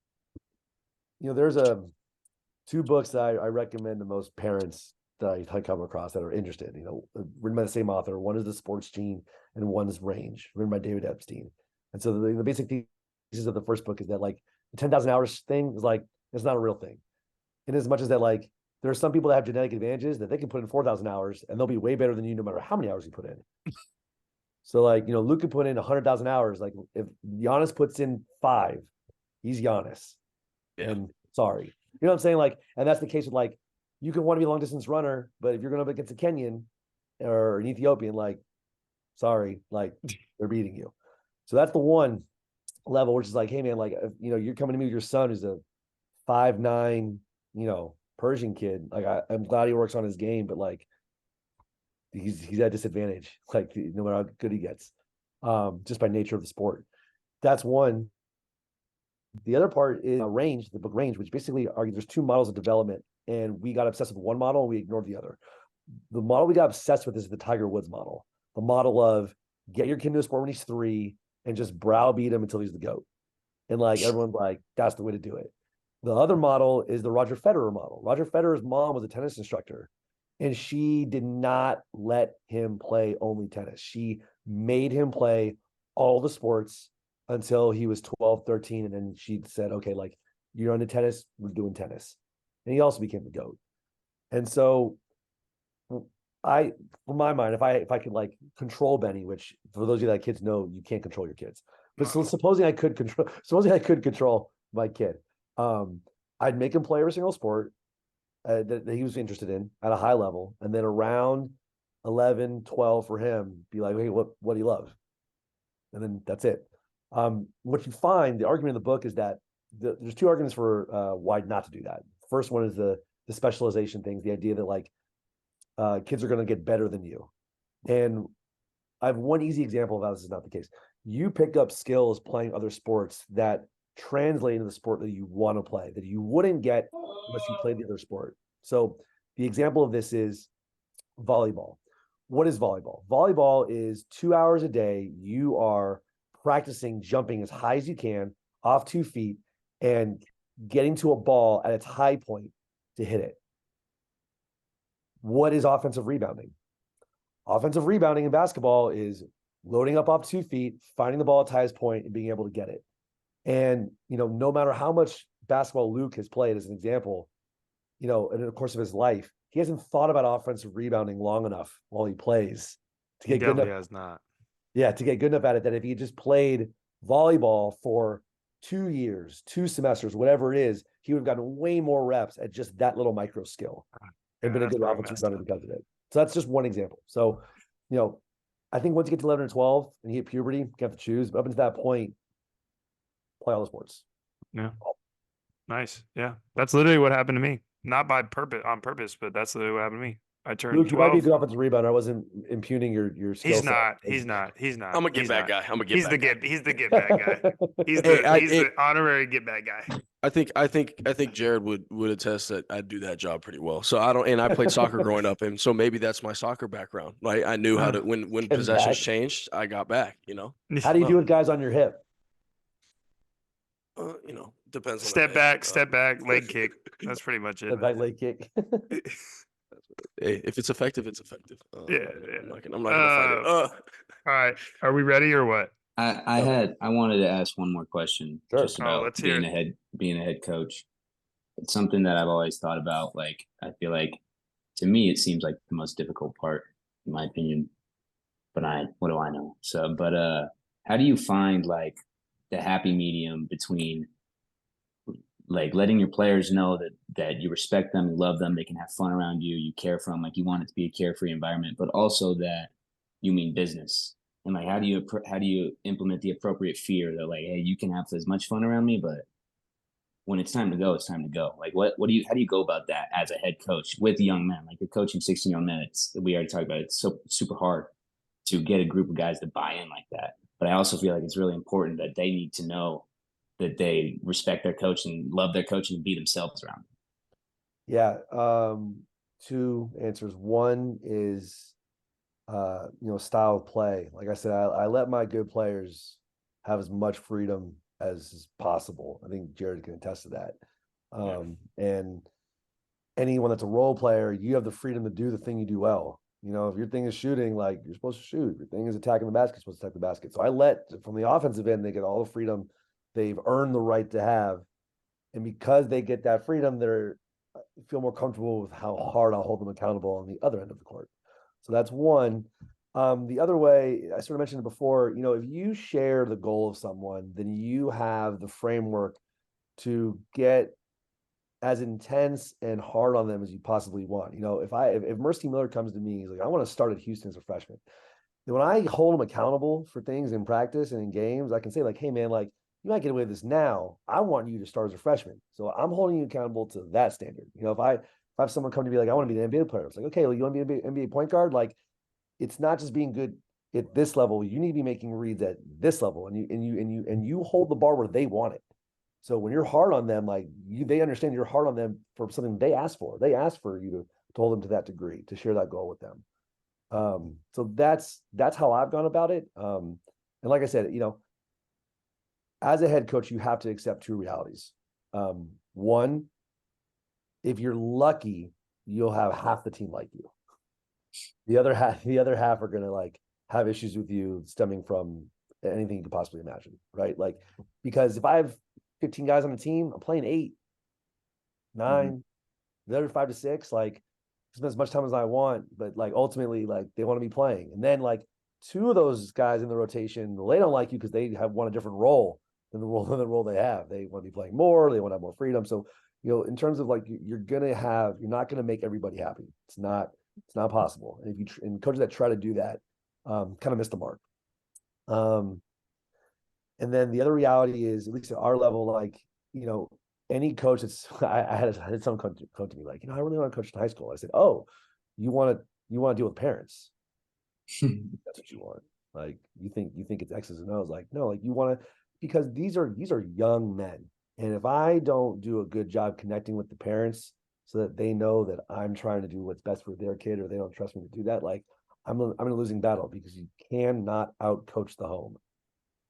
there's 2 books that I recommend to most parents that I come across that are interested, written by the same author. One is The Sports Gene and one is Range, written by David Epstein. And so the basic thesis of the first book is that, like, the 10,000 hours thing is like, it's not a real thing. In as much as that, like, there are some people that have genetic advantages that they can put in 4,000 hours and they'll be way better than you no matter how many hours you put in. So, like, Luke could put in 100,000 hours. Like, if Giannis puts in 5, he's Giannis. Yeah. And sorry. You know what I'm saying? Like, and that's the case with, like, you can want to be a long distance runner, but if you're going up against a Kenyan or an Ethiopian, like, sorry, like, they're beating you. So that's the one level, which is like, hey man, like, you're coming to me with your son who's a 5'9", Persian kid. Like, I'm glad he works on his game, but like, he's at a disadvantage, like, no matter how good he gets, just by nature of the sport. That's one. The other part is Range, the book Range, which basically argues there's 2 models of development, and we got obsessed with one model and we ignored the other. The model we got obsessed with is the Tiger Woods model, the model of get your kid into a sport when he's 3 and just browbeat him until he's the GOAT. And like, everyone's like, that's the way to do it. The other model is the Roger Federer model. Roger Federer's mom was a tennis instructor, And she did not let him play only tennis. She made him play all the sports until he was 12, 13. And then she said, okay, like, you're into tennis, we're doing tennis. And he also became the GOAT. And so for my mind, if I could like control Benny, which for those of you that kids know, you can't control your kids. But so supposing I could control my kid, I'd make him play every single sport that he was interested in at a high level. And then around 11, 12 for him, be like, hey, what do you love? And then that's it. What you find, the argument in the book is that there's two arguments for why not to do that. First one is the specialization things, the idea that like kids are going to get better than you. And I have one easy example of how this is not the case. You pick up skills playing other sports that translate into the sport that you want to play, that you wouldn't get unless you played the other sport. So the example of this is volleyball. What is volleyball? Volleyball is 2 hours a day. You are practicing jumping as high as you can off 2 feet and getting to a ball at its high point to hit it. What is offensive rebounding? Offensive rebounding in basketball is loading up off 2 feet, finding the ball at its highest point, and being able to get it. And, no matter how much basketball Luke has played as an example, in the course of his life, he hasn't thought about offensive rebounding long enough while he plays to get good enough. Has not. Yeah, to get good enough at it that if he just played volleyball for 2 years, 2 semesters, whatever it is, he would have gotten way more reps at just that little micro skill and been a good offensive rebounder because of it. So that's just one example. So, I think once you get to 11 or 12 and you hit puberty, you have to choose. But up until that point, play all the sports. Yeah. Nice. Yeah. That's literally what happened to me. Not on purpose, but that's literally what happened to me. I turned Luke, 12. you might be a good offensive rebounder. I wasn't impugning your skill set. He's not. I'm a get back guy. He's the get back guy. He's the honorary get back guy. I think Jared would attest that I'd do that job pretty well. So I played soccer growing up, and so maybe that's my soccer background. Right? I knew how to when possessions changed, I got back. How do you do with guys on your hip? Depends. Step back, leg kick. That's pretty much it. Step back, leg kick. Hey, if it's effective, it's effective. Yeah. I'm not gonna fight it. All right, are we ready or what? I wanted to ask one more question, Sure. just about being a head coach. It's something that I've always thought about. Like, I feel like, to me, it seems like the most difficult part, in my opinion. But what do I know? So, but how do you find like the happy medium between like letting your players know that you respect them, you love them, they can have fun around you, you care for them, like you want it to be a carefree environment, but also that you mean business? And like, how do you implement the appropriate fear that like, hey, you can have as much fun around me, but when it's time to go, it's time to go. Like, how do you go about that as a head coach with young men? Like, you're coaching 16-year-old men. We already talked about it. It's so super hard to get a group of guys to buy in like that. But I also feel like it's really important that they need to know that they respect their coach and love their coach and be themselves around them. Yeah. 2 answers. One is, style of play. Like I said, I let my good players have as much freedom as possible. I think Jared can attest to that. And anyone that's a role player, you have the freedom to do the thing you do well. If your thing is shooting, like, you're supposed to shoot. If your thing is attacking the basket, you're supposed to attack the basket. So I let, from the offensive end, they get all the freedom they've earned the right to have. And because they get that freedom, they feel more comfortable with how hard I'll hold them accountable on the other end of the court. So that's one. The other way, I sort of mentioned it before, if you share the goal of someone, then you have the framework to get as intense and hard on them as you possibly want. If Mercy Miller comes to me, he's like, I want to start at Houston as a freshman. Then when I hold him accountable for things in practice and in games, I can say like, hey man, like, you might get away with this now. I want you to start as a freshman. So I'm holding you accountable to that standard. If I have someone come to me like, I want to be an NBA player. It's like, okay, well, you want to be an NBA point guard? Like, it's not just being good at this level. You need to be making reads at this level, and you hold the bar where they want it. So when you're hard on them, like, they understand you're hard on them for something they asked for. They asked for you to hold them to that degree, to share that goal with them. So that's how I've gone about it. And like I said, as a head coach, you have to accept 2 realities. One, if you're lucky, you'll have half the team like you. The other half are gonna like have issues with you stemming from anything you could possibly imagine, right? Like, because if I have 15 guys on the team, I'm playing 8, 9, the other 5 to 6, like spend as much time as I want, but like ultimately, like they want to be playing. And then like 2 of those guys in the rotation, they don't like you because they have won a different role than the role they have. They want to be playing more, they want to have more freedom. So, in terms of like you're not gonna make everybody happy. It's not possible. And if you and coaches that try to do that, kind of miss the mark. And then the other reality is, at least at our level, like, any coach that's I had someone come to me like, I really want to coach in high school. I said, oh, you want to deal with parents. That's what you want. Like, you think it's X's and O's. Like, no, like you want to, because these are young men. And if I don't do a good job connecting with the parents so that they know that I'm trying to do what's best for their kid, or they don't trust me to do that, like I'm in a losing battle, because you cannot out coach the home.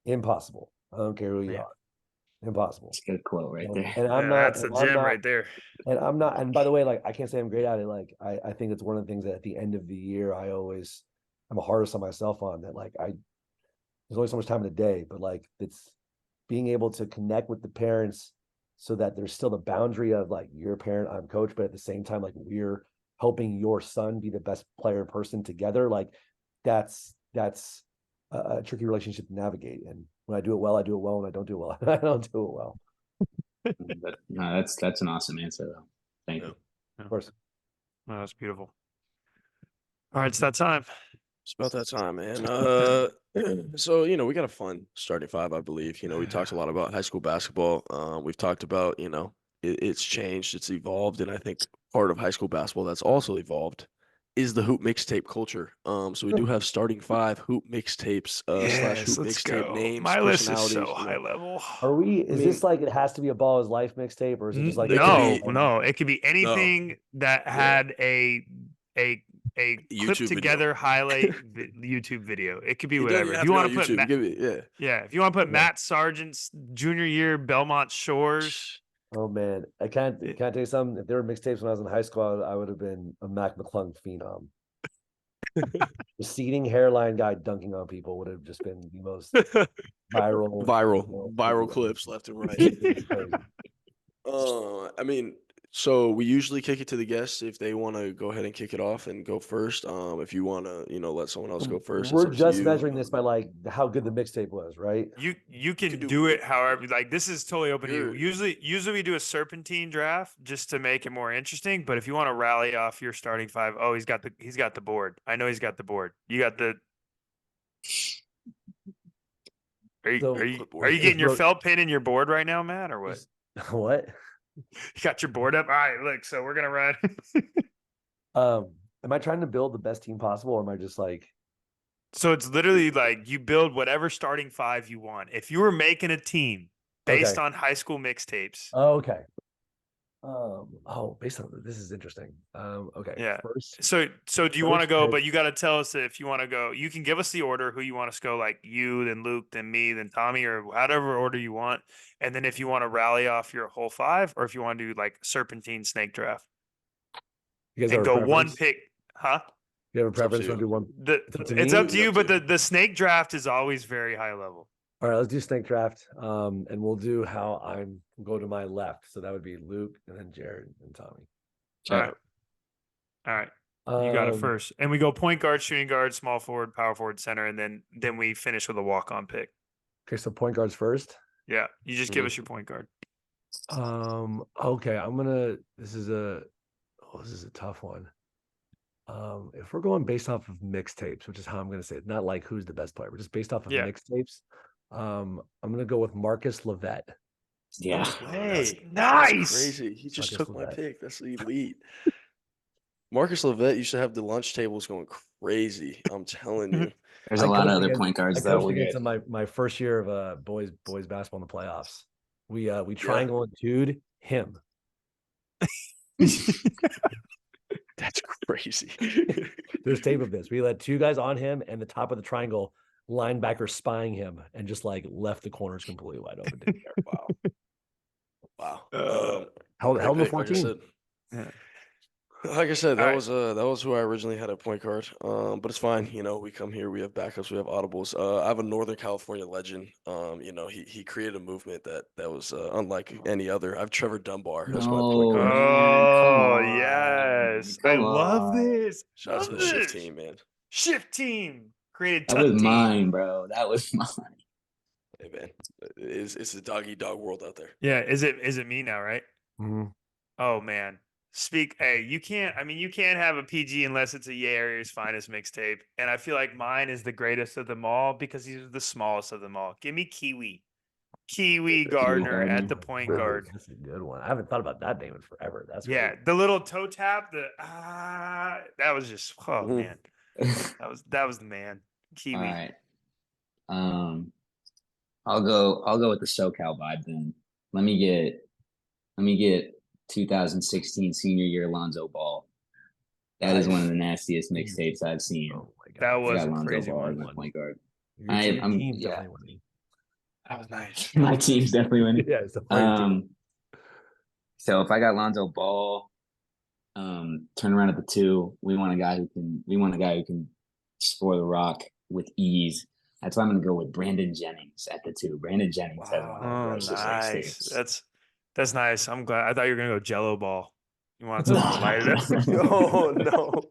Impossible. I don't care who you are. Impossible. It's a good quote right there. And I'm Yeah, not. that's a gem right there. And I'm not. And by the way, like, I can't say I'm great at it. Like, I think it's one of the things that at the end of the year, I'm hardest on myself on that. Like, there's only so much time in the day, but like, it's being able to connect with the parents so that there's still the boundary of like, you're a parent, I'm coach, but at the same time, like, we're helping your son be the best player person together. Like, that's a tricky relationship to navigate. And when I do it well, I do it well. When I don't do it well, I don't do it well. But no, that's an awesome answer though. Thank you. Of course. Oh, that's beautiful. All right, it's that time. It's about that time, man. So, we got a fun starting 5, I believe. We talked a lot about high school basketball. We've talked about, it's changed, it's evolved, and I think part of high school basketball that's also evolved is the hoop mixtape culture. So we do have starting 5 hoop mixtapes slash hoop let's mixtape go. names, My list is so personalities. high level. Are we? Is mean- this like it has to be a Ball is Life mixtape, or is it just like It could No, be- no, it could be anything that had a clip YouTube together highlight YouTube video. It could be It whatever. doesn't If have you to want be to on put YouTube. if you want to put Okay. Matt Sargeant's junior year Belmont Shores. Oh man, I can't tell you something. If there were mixtapes when I was in high school, I would have been a Mac McClung phenom. Receding hairline guy dunking on people would have just been the most viral Viral clips left and right. I mean, so we usually kick it to the guests if they want to go ahead and kick it off and go first. If you want to, let someone else go first. We're it's up to just you. measuring this by like how good the mixtape was, right? You can do- do it however, like, this is totally open to you. You're- Usually we do a serpentine draft just to make it more interesting. But if you want to rally off your starting 5, oh, he's got the board. I know he's got the board. You got the. Are you getting your felt pin in your board right now, Matt, or what? What? You got your board up. All right, look. So we're gonna run. Am I trying to build the best team possible, or am I just like? So it's literally like you build whatever starting 5 you want. If you were making a team based on high school mixtapes. Oh, okay. Based on this is interesting. Okay. Yeah. First, So do you want to first go? pick- But you got to tell us if you want to go. You can give us the order who you want us to go, like you, then Luke, then me, then Tommy, or whatever order you want. And then if you want to rally off your whole 5, or if you want to do like serpentine snake draft you guys and have a go one preference? pick, huh? You have a It's up to preference? Want to you. do one? It's up to you, Up but to the snake draft is always very high level. All right, let's do snake draft. And we'll do how we'll go to my left. So that would be Luke, and then Jared and Tommy. All right. You got it first. And we go point guard, shooting guard, small forward, power forward, center, and then we finish with a walk-on pick. Okay, so point guards first. Yeah, you just give us your point guard. Okay, this is a tough one. If we're going based off of mixtapes, which is how I'm gonna say it, not like who's the best player, but just based off of mixtapes. I'm gonna go with Marcus Levette. Yeah. Hey, That's nice. crazy. He just Marcus took my Levette. pick. That's elite. Marcus Levette used to have the lunch tables going crazy. I'm telling you. There's I a lot of coached other against- point guards I though. coached We're against good. him my first year of boys basketball in the playoffs. We triangle and dude him. That's crazy. There's tape of this. We let 2 guys on him and the top of the triangle, linebacker spying him, and just like left the corners completely wide open. Didn't care. Wow. Held him to pick, like I 14. said. Yeah. Like I said, All that right. was who I originally had at point guard. But it's fine. We come here, we have backups, we have audibles. I have a Northern California legend. He created a movement that was unlike any other. I have Trevor Dunbar as my point No, guard. man. Come Oh, on. yes. I Come love on. this. Shout out to Love the shift this. team, man. Shift team. Created That was tuck team. mine, bro. That was mine. Hey man, it's a dog eat dog world out there. Yeah. Is it me now, right? Mhm. Oh man. Hey, you can't have a PG unless it's a Yay Area's finest mixtape. And I feel like mine is the greatest of them all because he's the smallest of them all. Give me Kiwi. Kiwi Gardner at the point guard. That's a good one. I haven't thought about that name in forever. That's Yeah, great. the little toe tap, that was just Mhm. man. That was the man. Kiwi. All right. I'll go with the SoCal vibe then. Let me get 2016 senior year Lonzo Ball. That is one of the nastiest mixtapes I've seen. Oh my That god. I was got a Lonzo crazy Ball one. as my point guard. Your I'm team's yeah. definitely winning. That was nice. My team's definitely winning. Yeah, it's a fire team. So if I got Lonzo Ball, turn around at the 2, we want a guy who can score the rock with ease. That's why I'm gonna go with Brandon Jennings at the 2. Brandon Jennings has one of the Oh, grossest nice. mixtapes. That's nice. I'm glad. I thought you were gonna go Jello Ball. You want something to light it up? Oh no.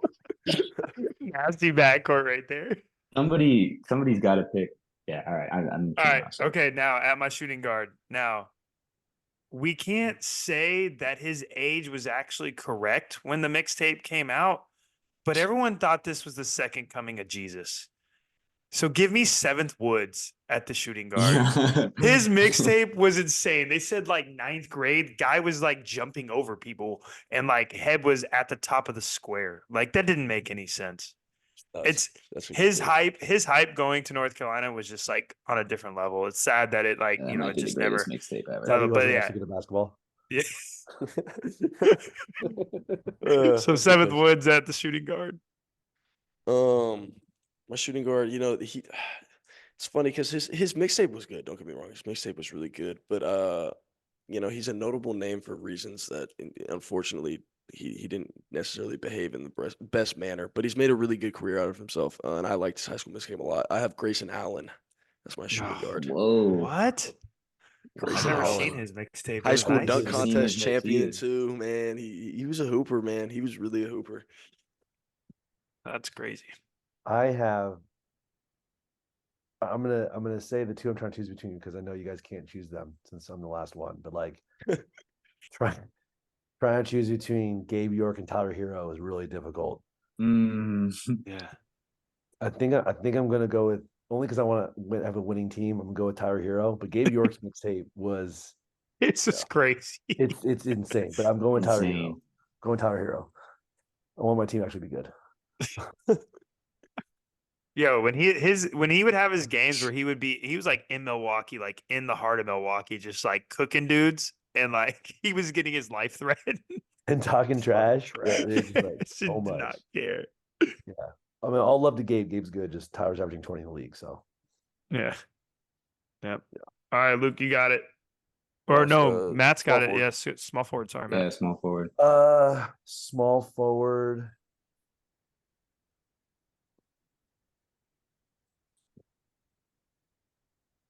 Nasty backcourt right there. Somebody's got to pick. Yeah, all right. I'm All right. sorry. Okay. Now at my shooting guard. Now we can't say that his age was actually correct when the mixtape came out, but everyone thought this was the second coming of Jesus. So give me Seventh Woods at the shooting guard. His mixtape was insane. They said like 9th grade, guy was like jumping over people and like head was at the top of the square. Like that didn't make any sense. That's His incredible. hype going to North Carolina was just like on a different level. It's sad that it like, That you know, might it be the just greatest never. mixtape ever. That he But wasn't yeah. actually good at basketball. Yeah. So That's Seventh good. Woods at the shooting guard. My shooting guard, it's funny because his mixtape was good. Don't get me wrong, his mixtape was really good, but he's a notable name for reasons that unfortunately he didn't necessarily behave in the best manner. But he's made a really good career out of himself, and I liked his high school mixtape a lot. I have Grayson Allen. That's my shooting guard. Whoa. What? I've Grayson never Allen. seen his mixtape. High It was school nice. dunk I've seen his contest mix champion either. too, man. He was a hooper, man. He was really a hooper. That's crazy. I'm gonna say the 2 I'm trying to choose between because I know you guys can't choose them since I'm the last one. But like trying to choose between Gabe York and Tyler Hero is really difficult. Yeah. I think I'm gonna go with only because I want to have a winning team. I'm gonna go with Tyler Hero. But Gabe York's mixtape was It's just crazy. it's insane. But I'm going Tyler Hero. Insane. Going Tyler Hero. I want my team to actually be good. Yo, when he would have his games where he was like in Milwaukee, like in the heart of Milwaukee, just like cooking dudes, and like he was getting his life threatened. And talking trash. trash. Yeah, it's just like Just so did much. not care. I mean, all love to Gabe. Gabe's good. Just Tyler's averaging 20 in the league. So Yeah. Yep. All right, Luke, you got it. Or no, Matt's got it. Yes, small forward. Sorry, Matt. Yeah, small forward. small forward.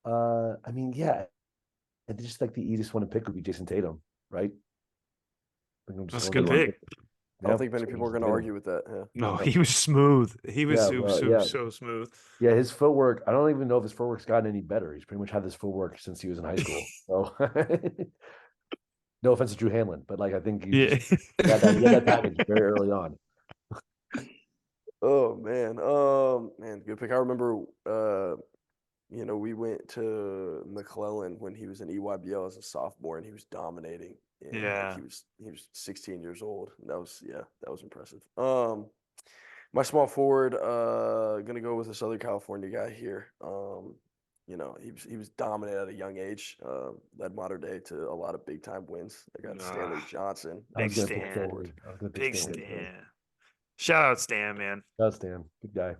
I mean, yeah, and just like the easiest one to pick would be Jason Tatum, right? I think I'm That's a going good with- pick. I don't think Yeah, many people are Jason going to Tatum. argue with that. Yeah. No, he was smooth. He was so smooth. Yeah, his footwork. I don't even know if his footwork's gotten any better. He's pretty much had this footwork since he was in high school. So, no offense to Drew Hanlon, but like I think he Yeah. he had that package very early on. Oh man, good pick. I remember, we went to McClellan when he was in EYBL as a sophomore, and he was dominating. And Yeah. he was 16 years old. And that was impressive. My small forward, gonna go with this other California guy here. He was dominant at a young age. Led Modern Day to a lot of big time wins. I got Stanley Johnson. I was Big gonna pick Stan. Stanley. I was gonna pick Big Stanley. Stan. Shout out Stan, man. That's Stan, good guy.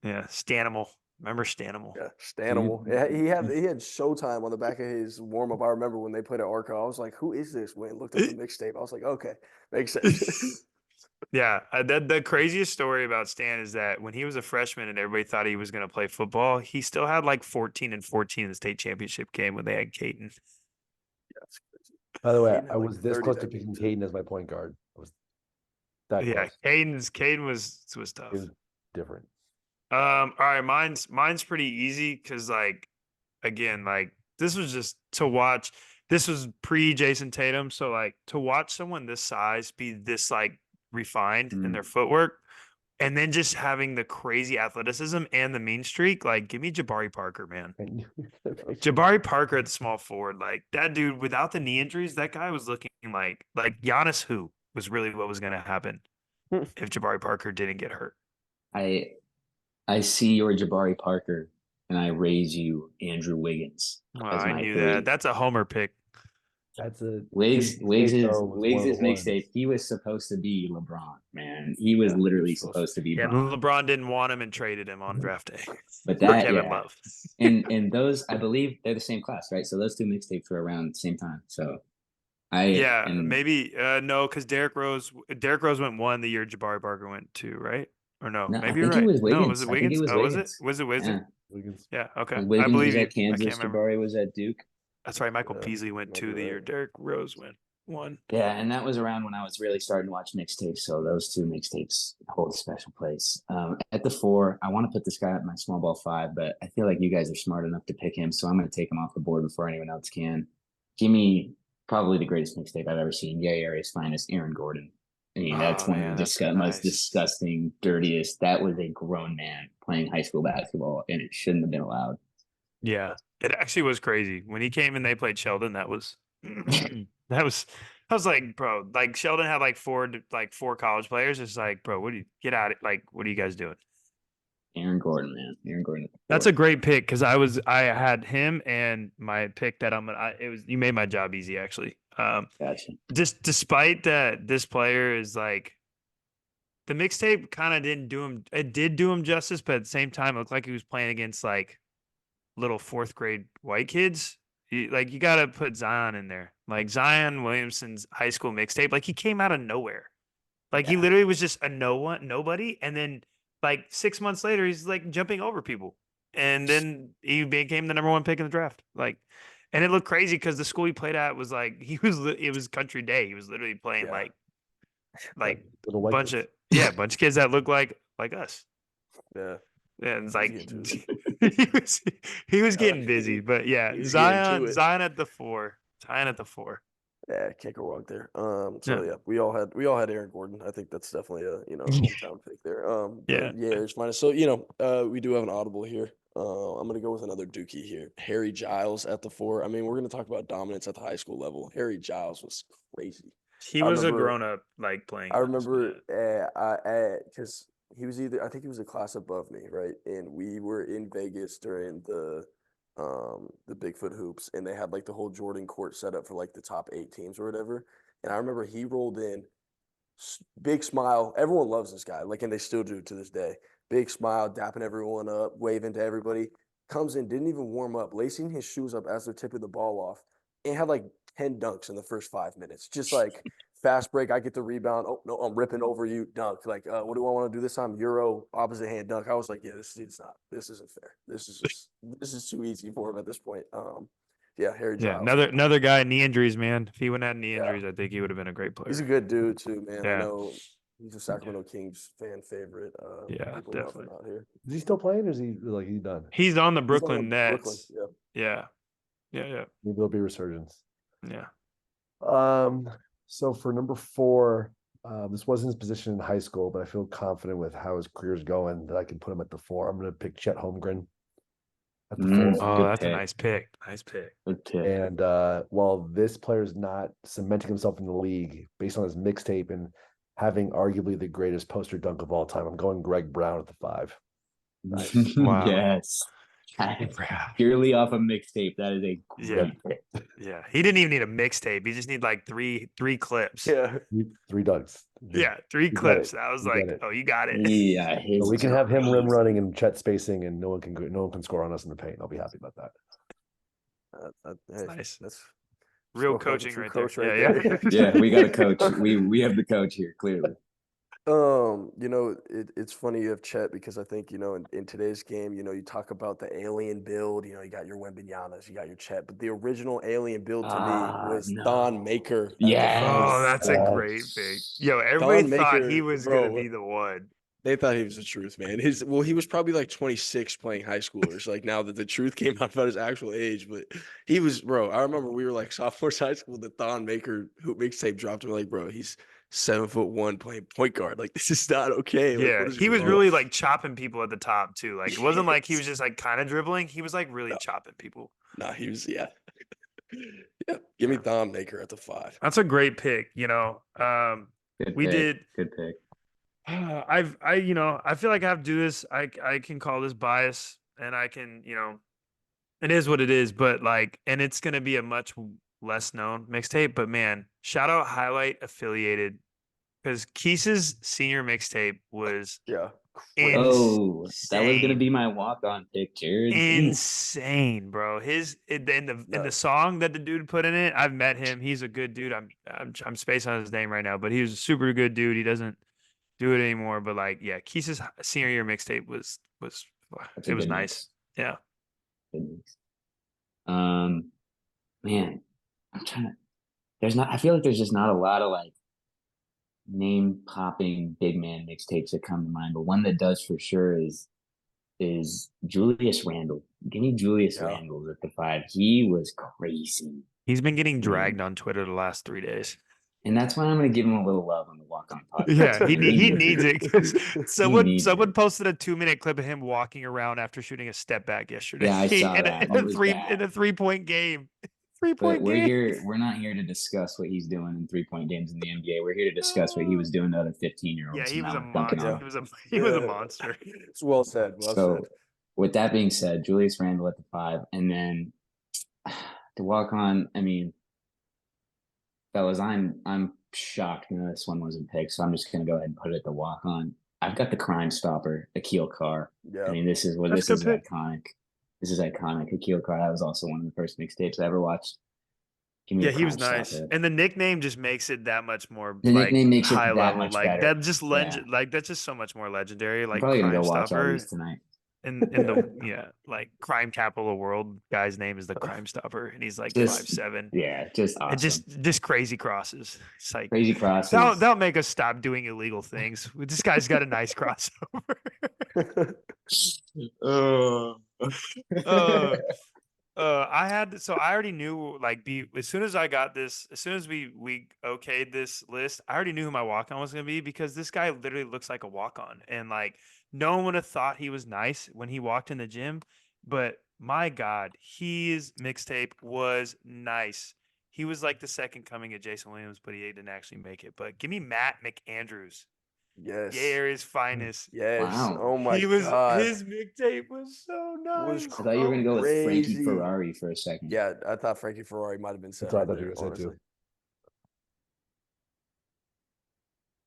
Yeah, Stanimal. Remember Stanimal? Yeah, Stanimal. Yeah, he had Showtime on the back of his warm up. I remember when they played at Arco. I was like, "Who is this?" When I looked up the mixtape, I was like, "Okay, makes sense." Yeah, the craziest story about Stan is that when he was a freshman and everybody thought he was going to play football, he still had like 14 and 14 in the state championship game when they had Caton. That's crazy. By the way, Caden had I like was this 30 close that to game, picking too. Caden as my point guard. I was that Yeah, close. Caden was It tough. was different. All right, mine's pretty easy because like again, like this was just to watch. This was pre Jason Tatum, so like to watch someone this size be this like refined in their footwork, and then just having the crazy athleticism and the mean streak. Like, give me Jabari Parker, man. Jabari Parker at the small forward, like that dude without the knee injuries, that guy was looking like Giannis, who was really what was going to happen if Jabari Parker didn't get hurt. I see your Jabari Parker, and I raise you Andrew Wiggins as I my knew 3. that. That's a homer pick. That's a Wiggs' Wiggs' mixtape. He was supposed to be LeBron, man. He was literally supposed to be Yeah, Bron. LeBron didn't want him and traded him on draft day. But For that, Kevin yeah. Love. And those, I believe they're the same class, right? So those 2 mixtapes were around the same time. So maybe no, because Derrick Rose went 1 the year Jabari Parker went 2, right? Or no? No, I Maybe you're think it right. was No, was Wiggins. it I think Wiggins? it was Oh, was it? Wiggins. Was it Wiggins? Yeah. Wiggins. Yeah. Okay. Wiggins I believe was you. at Kansas. I can't remember. Jabari was at Duke. That's right. Michael Yeah, Beasley went might 2 be the year right. Derrick Rose went 1. Yeah, and that was around when I was really starting to watch mixtapes. So those 2 mixtapes hold a special place. At the 4, I want to put this guy at my small ball 5, but I feel like you guys are smart enough to pick him, so I'm going to take him off the board before anyone else can. Give me probably the greatest mixtape I've ever seen. Yay, Area's finest, Aaron Gordon. I mean, that's one of the most disgusting, dirtiest. That was a grown man playing high school basketball, and it shouldn't have been allowed. Yeah, it actually was crazy when he came and they played Sheldon. That was I was like, bro, like Sheldon had like 4 college players. It's like, bro, what do you get out of like? What are you guys doing? Aaron Gordon, man. Aaron Gordon. That's a great pick because I had him and my pick that you made my job easy actually. Gotcha. Just despite that, this player is like the mixtape kind of didn't do him. It did do him justice, but at the same time, it looked like he was playing against like little 4th grade white kids. You got to put Zion in there. Like Zion Williamson's high school mixtape, like he came out of nowhere. Like he literally was just a nobody, and then like 6 months later, he's like jumping over people, and then he became the number 1 pick in the draft. Like, and it looked crazy because the school he played at was like it was Country Day. He was literally playing like little white bunch kids. of bunch of kids that look like us. Yeah. And it's He's like getting to he was getting busy, but yeah, He's getting to it. Zion at the 4, Zion at the 4. Yeah, can't go wrong there. Yeah. Yeah, we all had Aaron Gordon. I think that's definitely a hometown pick there. Yeah. It's fine. So we do have an audible here. I'm gonna go with another Dookie here. Harry Giles at the 4. I mean, we're gonna talk about dominance at the high school level. Harry Giles was crazy. He was a grown up like playing. I remember because he was I think he was a class above me, right? And we were in Vegas during the Bigfoot hoops, and they had like the whole Jordan court set up for like the top 8 teams or whatever. And I remember he rolled in, big smile. Everyone loves this guy, like, and they still do to this day. Big smile, dapping everyone up, waving to everybody. Comes in, didn't even warm up, lacing his shoes up as they're tipping the ball off, and had like 10 dunks in the first 5 minutes. Just like fast break, I get the rebound. Oh no, I'm ripping over you, dunk. Like, what do I want to do this time? Euro, opposite hand dunk. I was like, yeah, this isn't fair. This is too easy for him at this point. Harry Giles. Yeah, another guy, knee injuries, man. If he wouldn't have knee injuries, I think he would have been a great player. He's a good dude too, man. Yeah. I know he's a Sacramento Kings fan favorite. Yeah, definitely. Out here. Is he still playing, or is he done? He's on the Brooklyn He's on the Nets. Brooklyn, Yeah. Maybe there'll be resurgence. Yeah. So for number 4, this wasn't his position in high school, but I feel confident with how his career's going that I can put him at the 4. I'm going to pick Chet Holmgren at the 4. Oh, that's a nice pick. Nice pick. Good pick. And while this player is not cementing himself in the league based on his mixtape and having arguably the greatest poster dunk of all time, I'm going Greg Brown at the 5. Nice. Wow. Yes. Purely off a mixtape. That is a great pick. Yeah. He didn't even need a mixtape. He just need like three clips. Yeah. 3 dunks. Yeah. 3 clips. I was like, oh, you got it. Yeah. So we can have him rim running and Chet spacing, and no one can score on us in the paint. I'll be happy about that. That's nice. That's real coaching right there. Right Yeah. Yeah, we got a coach. We have the coach here, clearly. It's funny you have Chet because I think, in today's game, you talk about the alien build, you got your Wembanyama's, you got your Chet, but the original alien build to me was Thon No. Maker at the Oh, 5. Yes. that's a great pick. Yo, everybody Thon thought he Maker, was gonna bro, be the one. they thought he was the truth, man. He was probably like 26 playing high schoolers. Like now that the truth came out about his actual age, but he was, bro. I remember we were like sophomores high school. The Thon Maker hoop mixtape dropped. And we're like, bro, he's 7'1" playing point guard. Like this is not okay. Like Yeah, what is he going was on? really like chopping people at the top too. Like it wasn't like he was Yes. just like kind of dribbling. He was like really No, chopping people. nah, he was yeah. Yeah. Give me Yeah. Thon Maker at the 5. That's a great pick. Good We pick. did. Good pick. I feel like I have to do this. I can call this bias, and I can, it is what it is. But like, and it's gonna be a much less known mixtape. But man, shout out Highlight Affiliated because Keese's senior mixtape was Yeah. Crazy. Oh, that was gonna insane. be my walk-on pick, Jared. Ooh. Insane, bro. And the Nuts. song that the dude put in it, I've met him. He's a good dude. I'm spacing on his name right now, but he was a super good dude. He doesn't do it anymore. But like, yeah, Keese's senior year mixtape was That's it a was good nice. mix. Yeah. Good mix. Man, I'm trying to. I feel like there's just not a lot of like name popping big man mixtapes that come to mind, but one that does for sure is Julius Randle. Give me Julius Yeah. Randle at the 5. He was crazy. He's been getting Man. dragged on Twitter the last 3 days. And that's why I'm gonna give him a little love on the walk on podcast. Yeah, he He needs it because needs someone it. posted a 2-minute clip of him walking around after shooting a step back yesterday. Yeah, I saw in that. a It was three bad. in a 3-point game. But 3-point game. we're not here to discuss what he's doing in 3-point games in the NBA. We're here to discuss what he was doing to other 15-year-olds. Yeah, he was a dunking monster. on them. He was a monster. It's well said. Well So, said. with that being said, Julius Randle at the 5, and then to walk on. I mean, fellas, I'm shocked that this one wasn't picked. So I'm just gonna go ahead and put it at the walk on. I've got the Crime Stopper, Akil Carr. Yeah. I mean, this is iconic. This is iconic. Akil Carr. That was also one of the first mixtapes I ever watched. Give me Yeah, the he was Crime nice, Stopper. and the nickname just makes it that much more The like nickname makes it high that level. much Like better. that just like that's just so much more legendary. I'm Like probably gonna Crime go watch all Stopper these tonight. in the like crime capital of the world. Guy's name is the Crime Stopper, and he's like Just 5'7". Yeah, just And awesome. just crazy crosses. It's like Crazy crosses. that'll make us stop doing illegal things. This guy's got a nice crossover. uh, I already knew like as soon as we okayed this list, I already knew who my walk on was gonna be because this guy literally looks like a walk on, and like no one would have thought he was nice when he walked in the gym, but my God, his mixtape was nice. He was like the second coming of Jason Williams, but he didn't actually make it. But give me Matt McAndrews, Yes. Gay Area's finest. Yes. Wow. Oh my His God. mixtape was so nice. I thought you were gonna go with Frankie Crazy. Ferrari for a second. Yeah, I thought Frankie Ferrari might have been set. That's what I right thought you there, were gonna say too. honestly.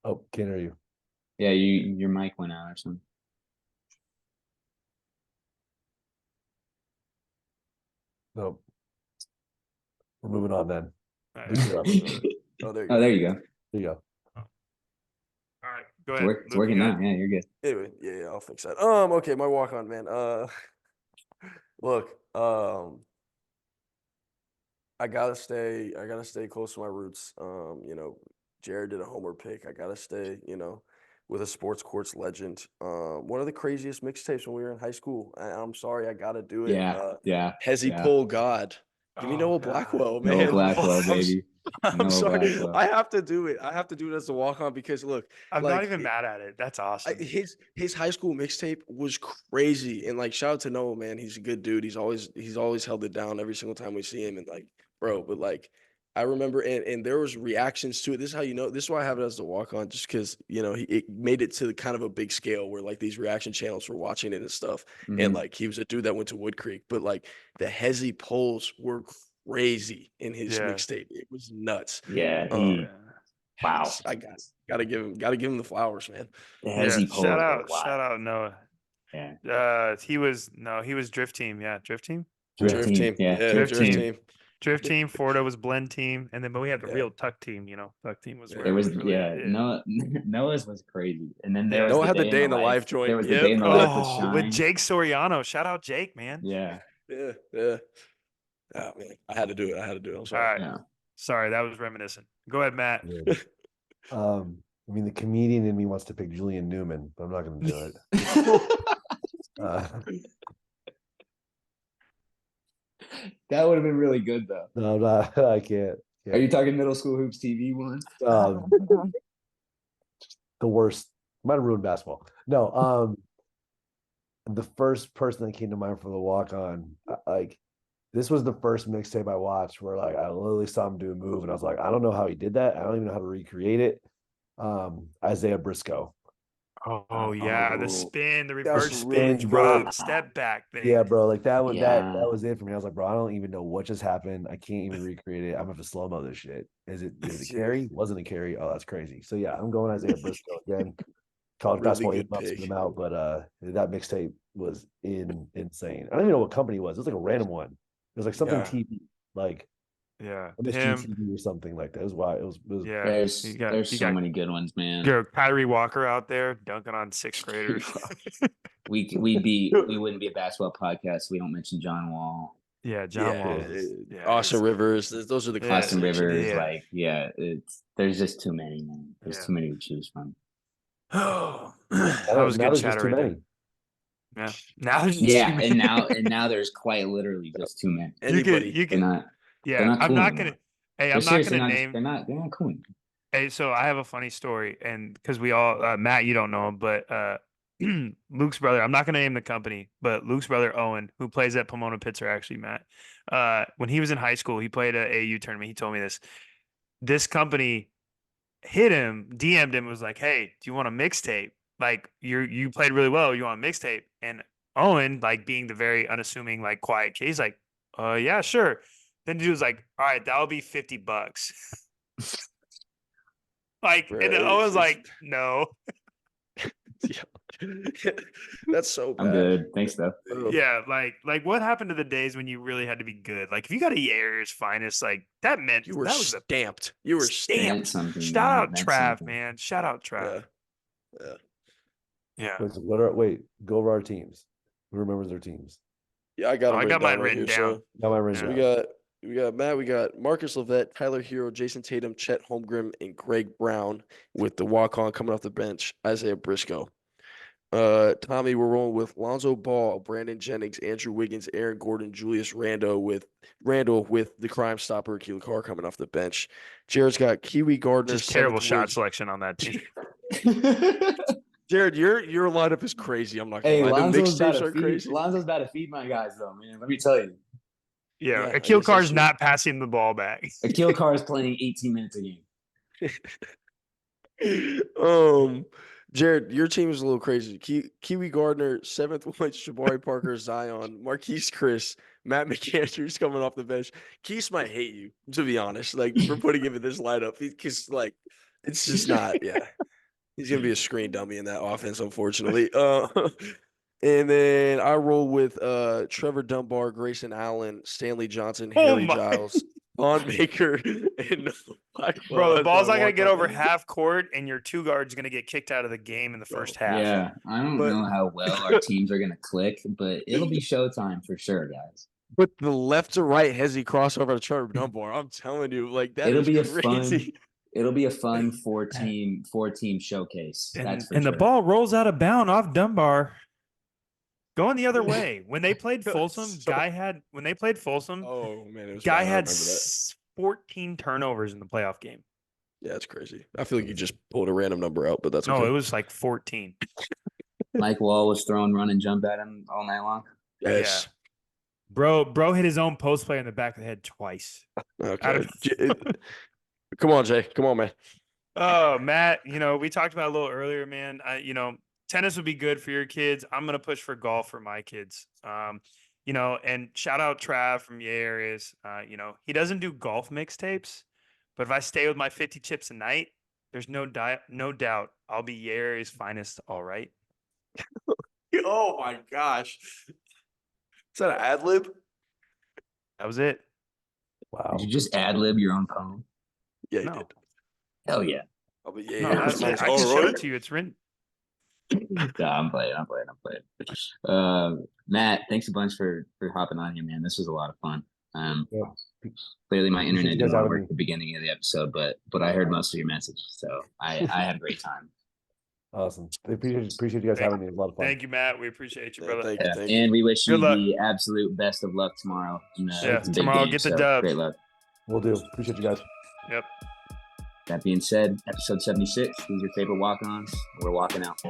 Oh, can't hear you. Yeah, your mic went out or something. No. We're moving on then. All We right. can do that. Oh, there you Oh, go. there you go. There you go. All right, go ahead. It's Luke, working you got now. Yeah, you're good. Anyway, yeah, I'll fix that. Okay, my walk on, man. Look, I gotta stay close to my roots. Jared did a homer pick. I gotta stay, with a sports courts legend. One of the craziest mixtapes when we were in high school. I'm sorry, I gotta do it. Yeah. Hezzy yeah. Pull God. Give me Oh, Noah God. Blackwell, Noah man. Blackwell, baby. I'm Noah sorry. Blackwell. I have to do it. I have to do it as a walk on because look, I'm like not even mad at it. That's awesome. his high school mixtape was crazy. And like shout out to Noah, man. He's a good dude. He's always held it down every single time we see him. And like, bro, but like I remember and there was reactions to it. This is how you know. This is why I have it as the walk on, just because it made it to kind of a big scale where like these reaction channels were watching it and stuff. Mhm. And like he was a dude that went to Wood Creek, but like the Hezzy polls were crazy in his Yeah. mixtape. It was nuts. Yeah. Wow. I gotta give him the flowers, man. The Yeah, Hezzy polls shout were wild. out Noah. Yeah. He was Drift Team. Yeah, Drift Team. Drift team. Yeah. Yeah, Drift Drift team. team. Drift team, Florida was blend team, and then but we had the Yeah. real tuck team. Tuck team was where There it was really, Noah's was crazy, and then Yeah. there was Noah the had the day day in the life. joint. There was the Yep. day in the life with Oh, Shine. with Jake Soriano. Shout out Jake, man. Yeah, Yeah. Oh man, I had to do it. I'm All sorry. right. yeah. Sorry, that was reminiscent. Go ahead, Matt. Yeah. I mean, the comedian in me wants to pick Julian Newman, but I'm not going to do it. That would have been really good though. No, I'm not, I can't. Are you talking middle school hoops TV one? The worst. Might have ruined basketball. No, the first person that came to mind for the walk on, like, this was the first mixtape I watched where, like, I literally saw him do a move and I was like, I don't know how he did that. I don't even know how to recreate it. Isaiah Briscoe. Oh yeah, the Oh. spin, the was reverse spin, really drop, good. step back thing. Yeah, bro. Like that one, that Yeah. was it for me. I was like, bro, I don't even know what just happened. I can't even recreate it. I'm gonna have to slow mo this shit. Is it a carry? Wasn't a carry. Oh, that's crazy. So yeah, I'm going Isaiah Briscoe again. College Really basketball good must pick. him out, but that mixtape was insane. I don't even know what company it was. It was like a random one. It was like something Yeah. TV, like Yeah, MSG him. TV or something like that. It was wild. It was Yeah, There's you got so many good ones, man. Kyrie Walker out there dunking on sixth graders. We wouldn't be a basketball podcast if we don't mention John Wall, Yeah, John Yeah. Wall. Yeah, Austin Rivers. Those are the Yeah. Austin classics. Rivers. Yeah. There's just too many, man. There's Yeah. too many to choose from. Oh, that that was now good there's chatter just too right there. many. Yeah, now there's just Yeah, too many. and now there's quite literally just too many. Anybody. you They're can. not. Yeah, they're not I'm cool not anymore. gonna. Hey, They're I'm not seriously gonna not. name. They're not cool. Hey, so I have a funny story, and because we all, Matt, you don't know him, but Luke's brother, I'm not going to name the company, but Luke's brother, Owen, who plays at Pomona Pitzer, actually, Matt, when he was in high school, he played a AU tournament. He told me this. This company hit him, DM'd him, was like, hey, do you want a mixtape? Like, you played really well. You want a mixtape? And Owen, like, being the very unassuming, like, quiet kid, he's like, yeah, sure. Then the dude was like, all right, that'll be $50. Like, Bro, and I was like, no. That's so bad. I'm good. Thanks, though. Yeah, like what happened to the days when you really had to be good? Like, if you got a Yair's finest, like that meant You were that was a stamped. You were Meant stamped. something. Shout man. out Meant Trav, something. man. Shout out Trav. Yeah. Wait, go over our teams. Who remembers their teams? Yeah, I got I them got mine right written here. down. So Got my written we down. got Matt, we got Marcus Levette, Tyler Hero, Jason Tatum, Chet Holmgren, and Greg Brown with the walk-on coming off the bench, Isaiah Briscoe. Tommy, we're rolling with Lonzo Ball, Brandon Jennings, Andrew Wiggins, Aaron Gordon, Julius Randle with the Crime Stopper, Keelan Carr coming off the bench. Jared's got Kiwi Gardner, Just terrible seventh shot Woods. selection on that team. Jared, your lineup is crazy. I'm not gonna Hey, lie. The Lonzo's about mixtapes to are feed. crazy. Lonzo's about to feed my guys, though, man. Let me tell you, Yeah, Yeah, I Akil guess Carr's that's not passing the ball back. Akil Carr is playing 18 minutes a game. Jared, your team is a little crazy. Kiwi Gardner, seventh Woods, Jabari Parker, Zion, Marquise Chris, Matt McAndrews coming off the bench. Keith might hate you, to be honest, like for putting him in this lineup. Because like it's just not, yeah. He's gonna be a screen dummy in that offense, unfortunately. And then I roll with Trevor Dunbar, Grayson Allen, Stanley Johnson, Harry Giles, Vaughn Baker, and Bro, the ball's not going to get over half court, and your two guards going to get kicked out of the game in the first half. Yeah, I don't know how well our teams are going to click, but it'll be showtime for sure, guys. But the left to right hezzy crossover to Trevor Dunbar, I'm telling you, like that It'll is be crazy. It'll be a fun four team showcase. And, that's for and sure. the ball rolls out of bound off Dunbar. Going the other way. When they played Folsom, when they played Folsom, Oh man, it was Guy bad. I had remember that. 14 turnovers in the playoff game. Yeah, it's crazy. I feel like you just pulled a random number out, but that's okay. No, it was like 14. Mike Wall was throwing run and jump at him all night long. Yes. Yeah. Bro hit his own post player in the back of the head twice. Okay. Come on, Jay. Come on, man. Oh, Matt, we talked about it a little earlier, man. Tennis would be good for your kids. I'm going to push for golf for my kids. And shout out Trav from Yay Areas. He doesn't do golf mixtapes, but if I stay with my 50 chips a night, there's no doubt I'll be Yay Areas' finest. All right. Oh my gosh. Is that an ad lib? That was it. Wow. Did you just ad-lib your own poem? Yeah, he No. did. Hell yeah. Oh, but yeah, No, yeah, I nice. can show it to you. It's written. Nah, I'm playing. Matt, thanks a bunch for hopping on here, man. This was a lot of fun. Yeah. Clearly my Appreciate internet you guys didn't want to having work me. at the beginning of the episode, but I heard most of your message, so I had a great time. Awesome. Appreciate you guys having me. It was a lot of fun. Thank you, Matt. We appreciate you, Yeah, brother. thank you. And we wish you Good luck. the absolute best of luck tomorrow. It's a big tomorrow, game, get the so dub. great luck. Will do. Appreciate you guys. Yep. That being said, episode 76, these are your favorite walk-ons. We're walking out.